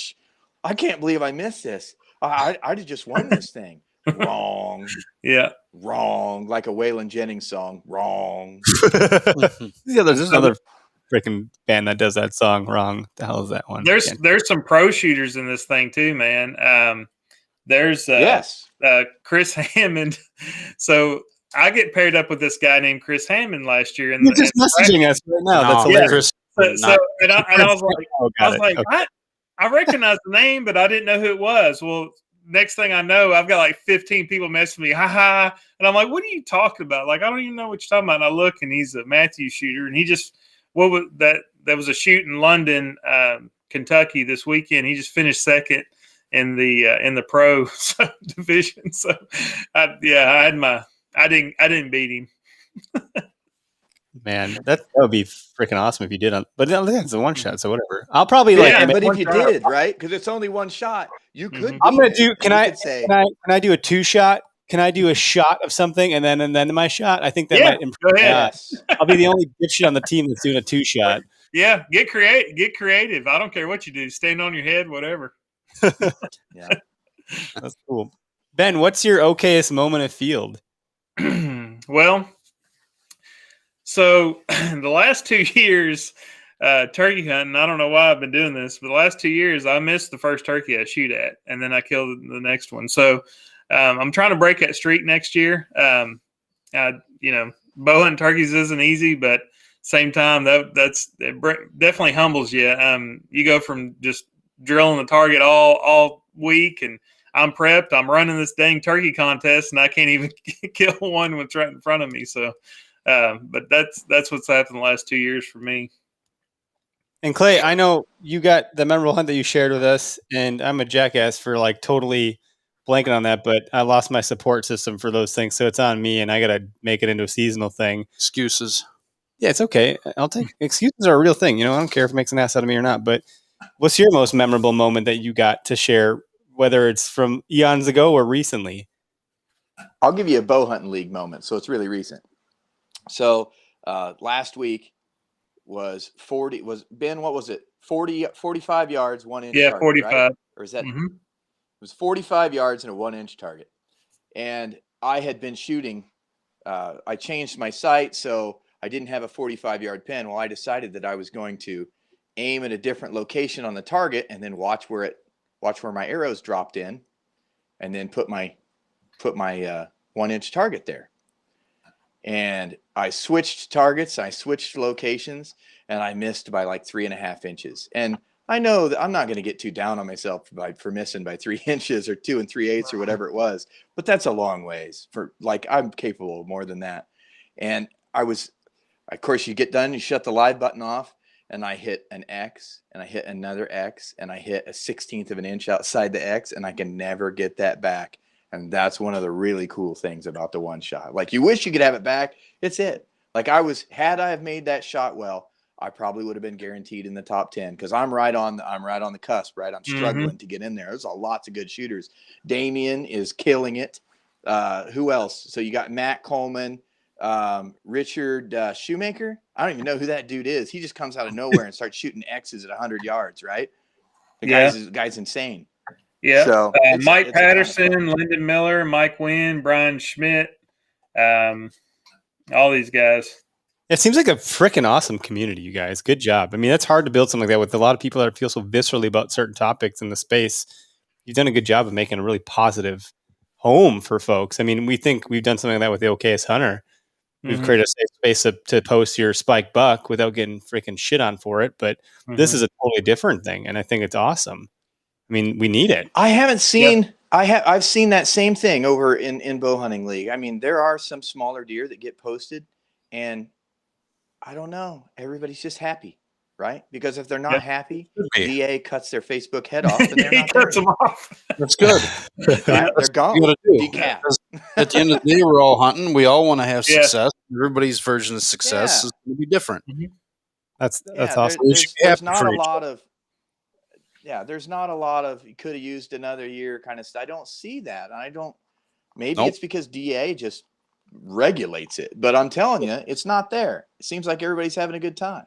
I can't believe I missed this. I just won this thing. Wrong. Yeah. Wrong. Like a Waylon Jennings song. Wrong. There's another freaking band that does that song. Wrong. The hell is that one? There's some pro shooters in this thing too, man. There's Chris Hammond. So I get paired up with this guy named Chris Hammond last year. You're just messaging us right now. That's hilarious. I was like, I recognize the name, but I didn't know who it was. Well, next thing I know, I've got like 15 people messaging me, ha. And I'm like, what are you talking about? Like, I don't even know what you're talking about. And I look, and he's a Matthews shooter. And he just, there was a shoot in London, Kentucky this weekend. He just finished second in the pro division. So I didn't beat him. Man, that would be freaking awesome if you did. But it's a one shot, so whatever. I'll probably Yeah, like. but if you did, right? Because it's only one shot, you could. I'm gonna game do. it, Can and you I? could say, Can I do a 2-shot? Can I do a shot of something and then my shot? I think that Yeah, might improve. go ahead. yes. I'll be the only dipshit on the team that's doing a 2-shot. Yeah, get creative. I don't care what you do. Stand on your head, whatever. Yeah. That's cool. Ben, what's your okayest moment of field? Well, so the last 2 years, turkey hunting, I don't know why I've been doing this, but the last 2 years I missed the first turkey I shoot at, and then I killed the next one. So I'm trying to break that streak next year. Bow hunting turkeys isn't easy, but same time it definitely humbles you. You go from just drilling the target all week, and I'm prepped. I'm running this dang turkey contest, and I can't even kill one what's right in front of me. So, but that's what's happened the last 2 years for me. And Clay, I know you got the memorable hunt that you shared with us, and I'm a jackass for like totally blanking on that, but I lost my support system for those things, so it's on me, and I got to make it into a seasonal thing. Excuses. Yeah, it's okay. I'll take excuses are a real thing. I don't care if it makes an ass out of me or not. But what's your most memorable moment that you got to share, whether it's from eons ago or recently? I'll give you a Bowhunting League moment, so it's really recent. So last week was 40. Was Ben? What was it? 45 yards, 1 inch. Yeah, target, 45. Right? Or is that? It was 45 yards and a 1 inch target. And I had been shooting. I changed my sight, so I didn't have a 45-yard pin. Well, I decided that I was going to aim at a different location on the target and then watch where my arrows dropped in, and then put my 1 inch target there. And I switched targets, I switched locations, and I missed by like 3.5 inches. And I know that I'm not going to get too down on myself for missing by 3 inches or 2 3/8 or whatever it was, but that's a long ways for, like, I'm capable of more than that. And of course, you get done, you shut the live button off, and I hit an X, and I hit another X, and I hit a 1/16 of an inch outside the X, and I can never get that back. And that's one of the really cool things about the one shot. Like, you wish you could have it back. It's it. Like, had I have made that shot well, I probably would have been guaranteed in the top 10, because I'm right on the cusp, right? I'm struggling to get in there. There's lots of good shooters. Damien is killing it. Who else? So you got Matt Coleman, Richard Shoemaker. I don't even know who that dude is. He just comes out of nowhere and starts shooting X's at 100 yards, right? The guy's insane. Yeah. So Mike Patterson, Lyndon Miller, Mike Wynn, Brian Schmidt, all these guys. It seems like a freaking awesome community, you guys. Good job. I mean, that's hard to build something like that with a lot of people that feel so viscerally about certain topics in the space. You've done a good job of making a really positive home for folks. I mean, we think we've done something like that with the OKS Hunter. We've created a safe space to post your spike buck without getting freaking shit on for it. But this is a totally different thing, and I think it's awesome. I mean, we need it. I haven't seen. Yep. I've seen that same thing over in Bowhunting League. I mean, there are some smaller deer that get posted, and I don't know. Everybody's just happy, right? Because if they're not happy, DA cuts their Facebook head off, and they're not cuts them off. That's good. Right? They're gone. Decap. At the end of the day, we're all hunting. We all want to have success. Everybody's version of success is going to be different. That's awesome. There's not a lot of. Yeah, there's not a lot of you could have used another year kind of stuff. I don't see that. Maybe it's because DA just regulates it. But I'm telling you, it's not there. It seems like everybody's having a good time.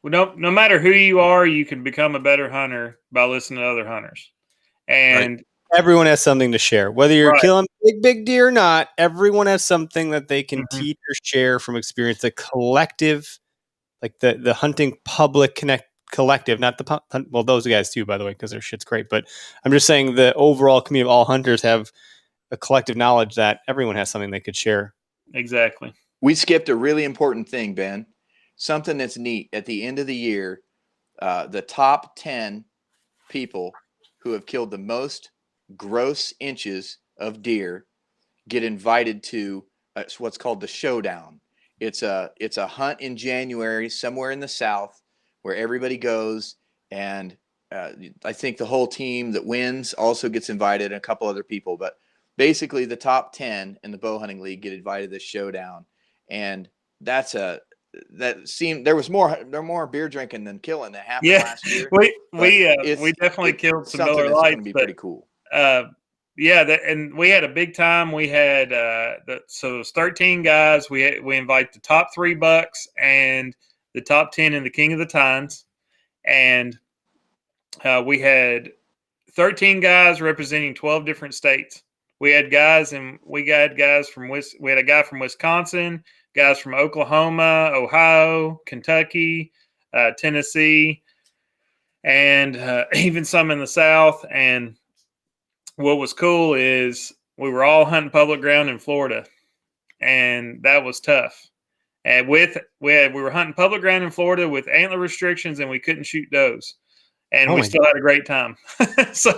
Well, no matter who you are, you can become a better hunter by listening to other hunters. And everyone has something to share. Whether you're killing big deer or not, everyone has something that they can teach or share from experience. The collective, like the hunting public collective, not those guys too, by the way, because their shit's great. But I'm just saying the overall community of all hunters have a collective knowledge that everyone has something they could share. Exactly. We skipped a really important thing, Ben. Something that's neat. At the end of the year, the top 10 people who have killed the most gross inches of deer get invited to what's called the showdown. It's a hunt in January somewhere in the South, where everybody goes, and I think the whole team that wins also gets invited, and a couple other people. But basically, the top 10 in the Bowhunting League get invited to this showdown, and that's a that seemed there was more beer drinking than killing that happened Yeah, last year. we definitely killed some something Miller that's going Lights, to be but pretty cool. and we had a big time. We had so it was 13 guys. We invite the top 3 bucks and the top 10 in the King of the Tines, and we had 13 guys representing 12 different states. We had guys from we had a guy from Wisconsin, guys from Oklahoma, Ohio, Kentucky, Tennessee, and even some in the South. And what was cool is we were all hunting public ground in Florida, and that was tough. And we were hunting public ground in Florida with antler restrictions, and we couldn't shoot does. And we still had a great time. So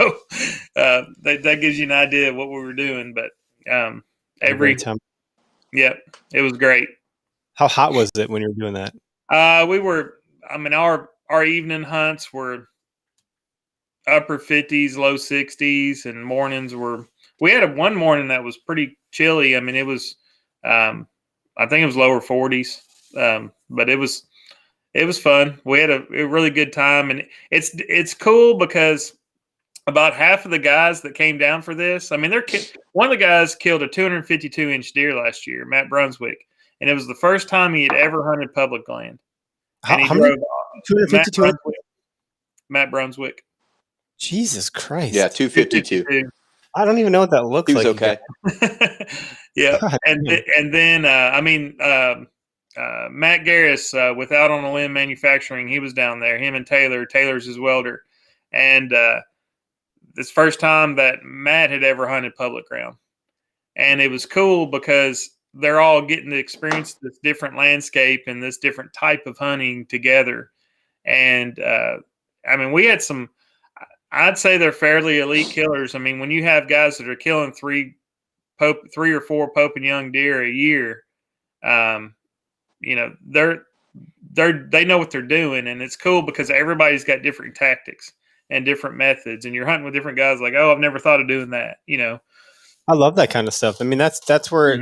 that gives you an idea of what we were doing. But time. Yeah, it was great. How hot was it when you were doing that? Our evening hunts were upper 50s, low 60s, and mornings we had one morning that was pretty chilly. I mean, it was, I think it was lower 40s, but it was fun. We had a really good time, and it's cool because about half of the guys that came down for this, I mean, one of the guys killed a 252-inch deer last year, Matt Brunswick, and it was the first time he had ever hunted public land. And he drove 252? Matt Brunswick. Jesus Christ. Yeah, 252. I don't even know what that looks like. He was okay. Yeah. And then Matt Garris with Out on a Limb Manufacturing, he was down there. Him and Taylor's his welder. And this first time that Matt had ever hunted public ground. And it was cool because they're all getting to experience this different landscape and this different type of hunting together. And we had some, I'd say they're fairly elite killers. I mean, when you have guys that are killing 3 or 4 Pope and Young deer a year, they know what they're doing, and it's cool because everybody's got different tactics and different methods, and you're hunting with different guys. Like, oh, I've never thought of doing that. I love that kind of stuff. I mean, that's where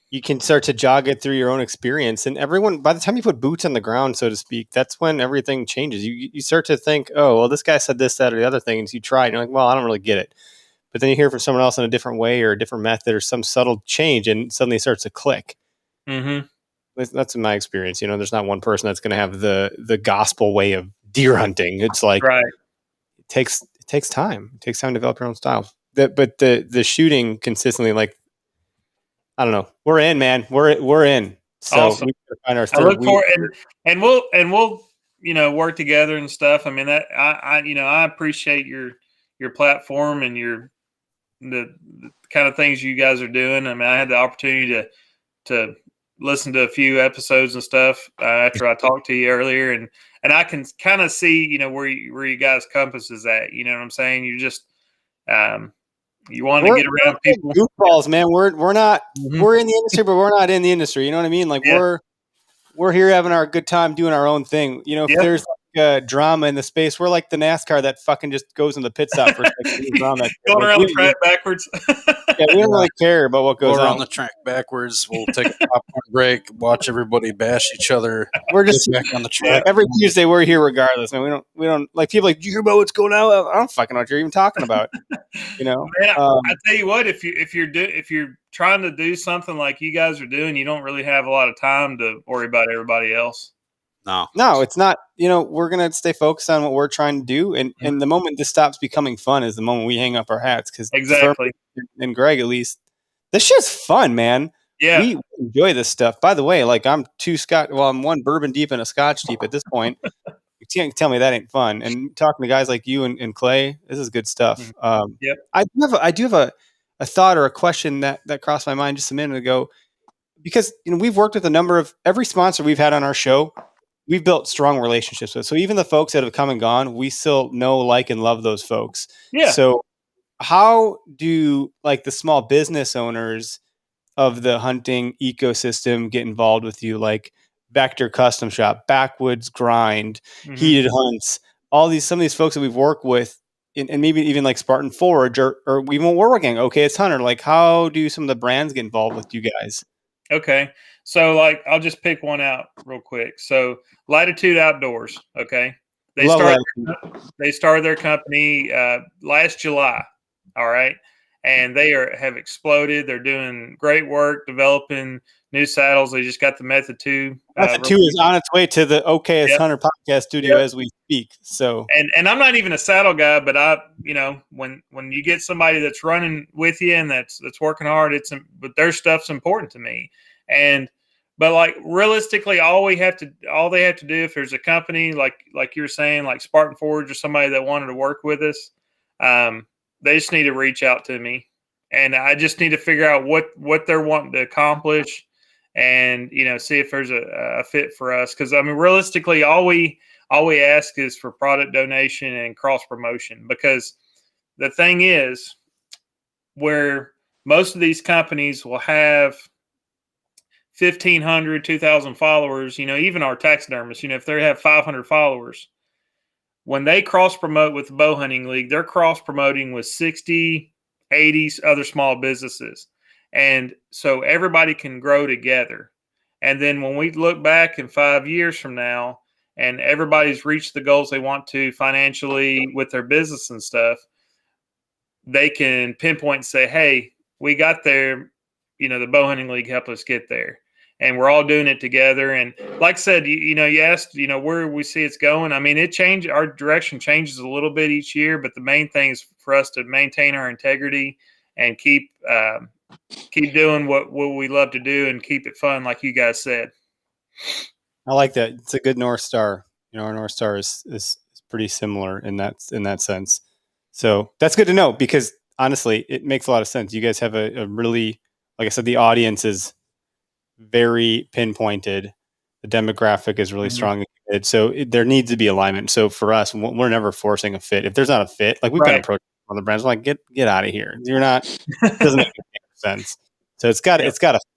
you can start to jog it through your own experience, and everyone. By the time you put boots on the ground, so to speak, that's when everything changes. You start to think, oh, well, this guy said this, that, or the other thing, and so you try, and you're like, well, I don't really get it. But then you hear from someone else in a different way or a different method or some subtle change, and suddenly it starts to click. Mm-hmm. That's in my experience. There's not one person that's going to have the gospel way of deer hunting. It's like right. It takes time. It takes time to develop your own style. But the shooting consistently, like, I don't know. We're in, man. We're in. So awesome. we find our I look forward, and we'll work together and stuff. I mean, that I appreciate your platform and the kind of things you guys are doing. I mean, I had the opportunity to listen to a few episodes and stuff after I talked to you earlier, and I can kind of see where you guys' compass is at. You know what I'm saying? You just you want to get around people. Goofballs, man. We're not we're in the industry, but we're not in the industry. You know what I mean? Like we're here having our good time doing our own thing. If there's drama in the space, we're like the NASCAR that fucking just goes in the pit stop for a second. Going around the track backwards. Yeah, we don't really care about what goes on on the track backwards. We'll take a popcorn break, watch everybody bash each other. We're just back on the track. Every Tuesday we're here regardless, and we don't like people like, do you hear about what's going on? I don't fucking know what you're even talking about. Man, I tell you what, if you're trying to do something like you guys are doing, you don't really have a lot of time to worry about everybody else. No, it's not. We're going to stay focused on what we're trying to do. And the moment this stops becoming fun is the moment we hang up our hats. Because exactly. And Greg, at least, this shit's fun, man. Yeah. We enjoy this stuff. By the way, like I'm one bourbon deep and a scotch deep at this point. You can't tell me that ain't fun. And talking to guys like you and Clay, this is good stuff. Yep. I do have a thought or a question that crossed my mind just a minute ago. Because we've worked with a number of every sponsor we've had on our show. We've built strong relationships with. So even the folks that have come and gone, we still know, like, and love those folks. Yeah. So how do like the small business owners of the hunting ecosystem get involved with you? Like Vector Custom Shop, Backwoods Grind, Heated Hunts, some of these folks that we've worked with, and maybe even like Spartan Forge or even we're working. Okay, it's Hunter. Like, how do some of the brands get involved with you guys? Okay. So like I'll just pick one out real quick. So Latitude Outdoors, okay. They Love started Latitude. they started their company last July. All right. And they have exploded. They're doing great work developing new saddles. They just got the Method 2. Method 2 is on its way to the OKS Yep. Hunter podcast studio Yep. as we speak. So And I'm not even a saddle guy, but when you get somebody that's running with you and that's working hard, but their stuff's important to me. But like realistically, all they have to do, if there's a company like you're saying, like Spartan Forge or somebody that wanted to work with us, they just need to reach out to me, and I just need to figure out what they're wanting to accomplish, and see if there's a fit for us. Because I mean, realistically, all we ask is for product donation and cross promotion, because the thing is, where most of these companies will have 1,500, 2,000 followers, even our taxidermists, if they have 500 followers, when they cross promote with the Bowhunting League, they're cross promoting with 60, 80 other small businesses. And so everybody can grow together. And then when we look back in 5 years from now, and everybody's reached the goals they want to financially with their business and stuff, they can pinpoint and say, hey, we got there, the Bowhunting League helped us get there. And we're all doing it together. And like I said, you asked, where we see it's going. I mean, our direction changes a little bit each year, but the main thing is for us to maintain our integrity and keep doing what we love to do and keep it fun, like you guys said. I like that. It's a good North Star. Our North Star is pretty similar in that sense. So that's good to know, because honestly, it makes a lot of sense. You guys have a really, like I said, the audience is very pinpointed. The demographic is really strong. So there needs to be alignment. So for us, we're never forcing a fit. If there's not a fit, like we've been approached on the brands, we're like, get out of here. You're not, it doesn't make any sense. So it's got to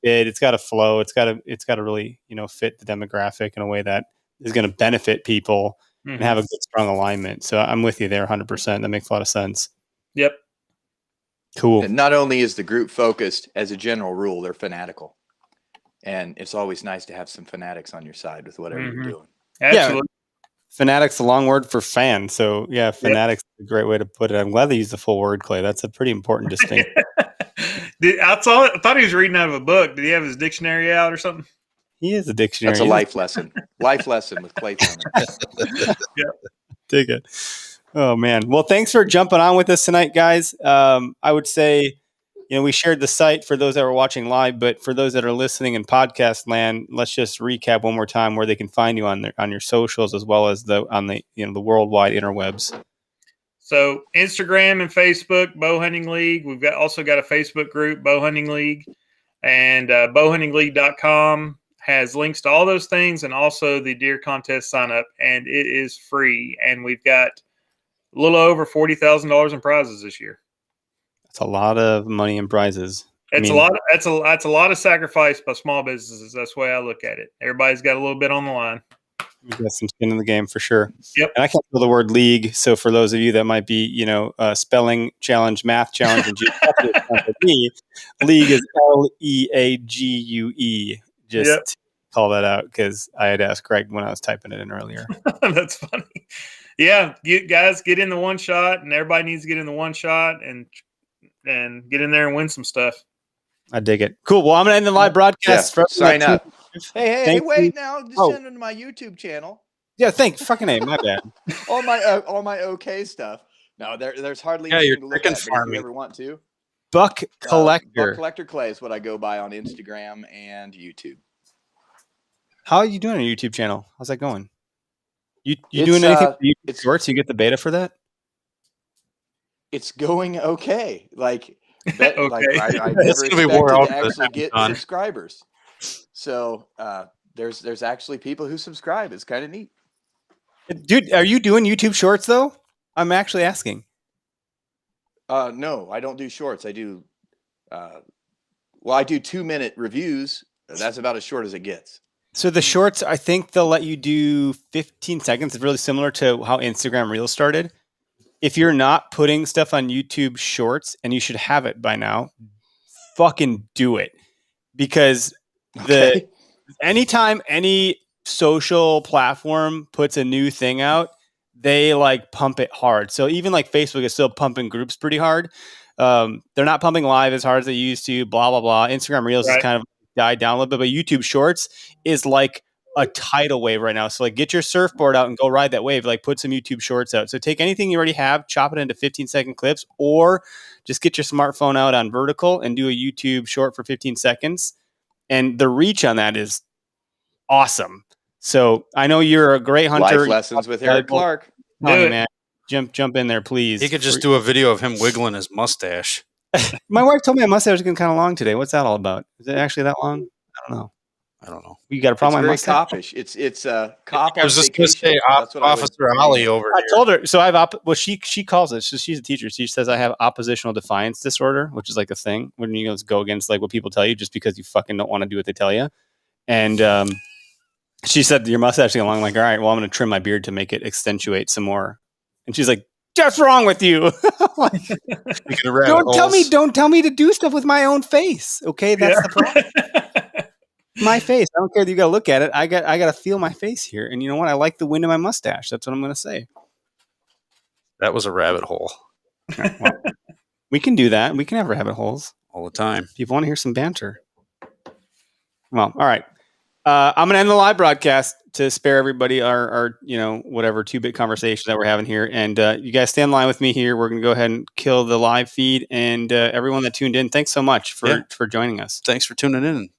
fit, it's got to flow, it's got to really, fit the demographic in a way that is going to benefit people and have a good, strong alignment. So I'm with you there 100%. That makes a lot of sense. Yep. Cool. And not only is the group focused, as a general rule, they're fanatical. And it's always nice to have some fanatics on your side with whatever you're doing. Absolutely. Yeah. Fanatics, a long word for fan. So yeah, fanatics is a great way to put it. I'm glad they used the full word, Clay. That's a pretty important distinction. I thought he was reading out of a book. Did he have his dictionary out or something? He is a dictionary. That's a life lesson. Life lesson with Clay Thurman. Dig it. Oh man. Well, thanks for jumping on with us tonight, guys. I would say, we shared the site for those that were watching live, but for those that are listening in podcast land, let's just recap one more time where they can find you on your socials, as well as on the worldwide interwebs. So Instagram and Facebook, Bowhunting League. We've also got a Facebook group, Bowhunting League, and bowhuntingleague.com has links to all those things, and also the deer contest sign up, and it is free. And we've got a little over $40,000 in prizes this year. That's a lot of money in prizes. That's a lot of sacrifice by small businesses. That's the way I look at it. Everybody's got a little bit on the line. You got some skin in the game for sure. Yep. And I can't spell the word league. So for those of you that might be, spelling challenge, math challenge, and geography, league is LEAGUE. Just call that out, because I had asked Greg when I was typing it in earlier. That's funny. Yeah, you guys get in the one shot, and everybody needs to get in the one shot and get in there and win some stuff. I dig it. Cool. Well, I'm going to end the live broadcast. Sign up. Hey, wait now. Just send them to my YouTube channel. Yeah, thanks. Fucking name. My bad. all my okay stuff. No, there's hardly you're anything to look at, farming. if you ever want to. Buck Collector. Buck Collector Clay is what I go by on Instagram and YouTube. How are you doing on your YouTube channel? How's that going? You doing anything for YouTube Shorts? You get the beta for that? It's going okay. I It's never gonna be expected wore out to actually get subscribers. So there's actually people who subscribe. It's kind of neat. Dude, are you doing YouTube Shorts though? I'm actually asking. No, I don't do shorts. I do. I do 2-minute reviews. That's about as short as it gets. So the shorts, I think they'll let you do 15 seconds. It's really similar to how Instagram Reels started. If you're not putting stuff on YouTube Shorts, and you should have it by now, fucking do it. Because Okay. Anytime any social platform puts a new thing out, they like pump it hard. So even like Facebook is still pumping groups pretty hard. They're not pumping live as hard as they used to, blah, blah, blah. Instagram Reels has Right. kind of died down a little bit, but YouTube Shorts is like a tidal wave right now. So like get your surfboard out and go ride that wave. Like put some YouTube Shorts out. So take anything you already have, chop it into 15-second clips, or just get your smartphone out on vertical and do a YouTube short for 15 seconds. And the reach on that is awesome. So I know you're a great hunter. Life lessons with Eric Clark. Tell me, Do it. man. Jump in there, please. He could just do a video of him wiggling his mustache. My wife told me my mustache was getting kind of long today. What's that all about? Is it actually that long? I don't know. You got a It's problem with my very mustache? coppish. It's a cop I on was just going to vacation. say That's what I would- Officer Ollie over I here. told her. So I have she calls it. So she's a teacher. She says I have oppositional defiance disorder, which is like a thing when you go against like what people tell you just because you fucking don't want to do what they tell you. And she said your mustache is long. I'm like, all right, well, I'm going to trim my beard to make it accentuate some more. And she's like, "What's wrong with you?" Like, don't tell me to do stuff with my own face. Okay, that's the problem. My face. I don't care that you got to look at it. I got to feel my face here. And you know what? I like the wind of my mustache. That's what I'm going to say. That was a rabbit hole Okay, well, we can do that. We can have rabbit holes. all the time. People want to hear some banter. Well, all right. I'm going to end the live broadcast to spare everybody our whatever 2-bit conversation that we're having here. And you guys stay in line with me here. We're going to go ahead and kill the live feed. And everyone that tuned in, thanks so much for joining us. Thanks for tuning in.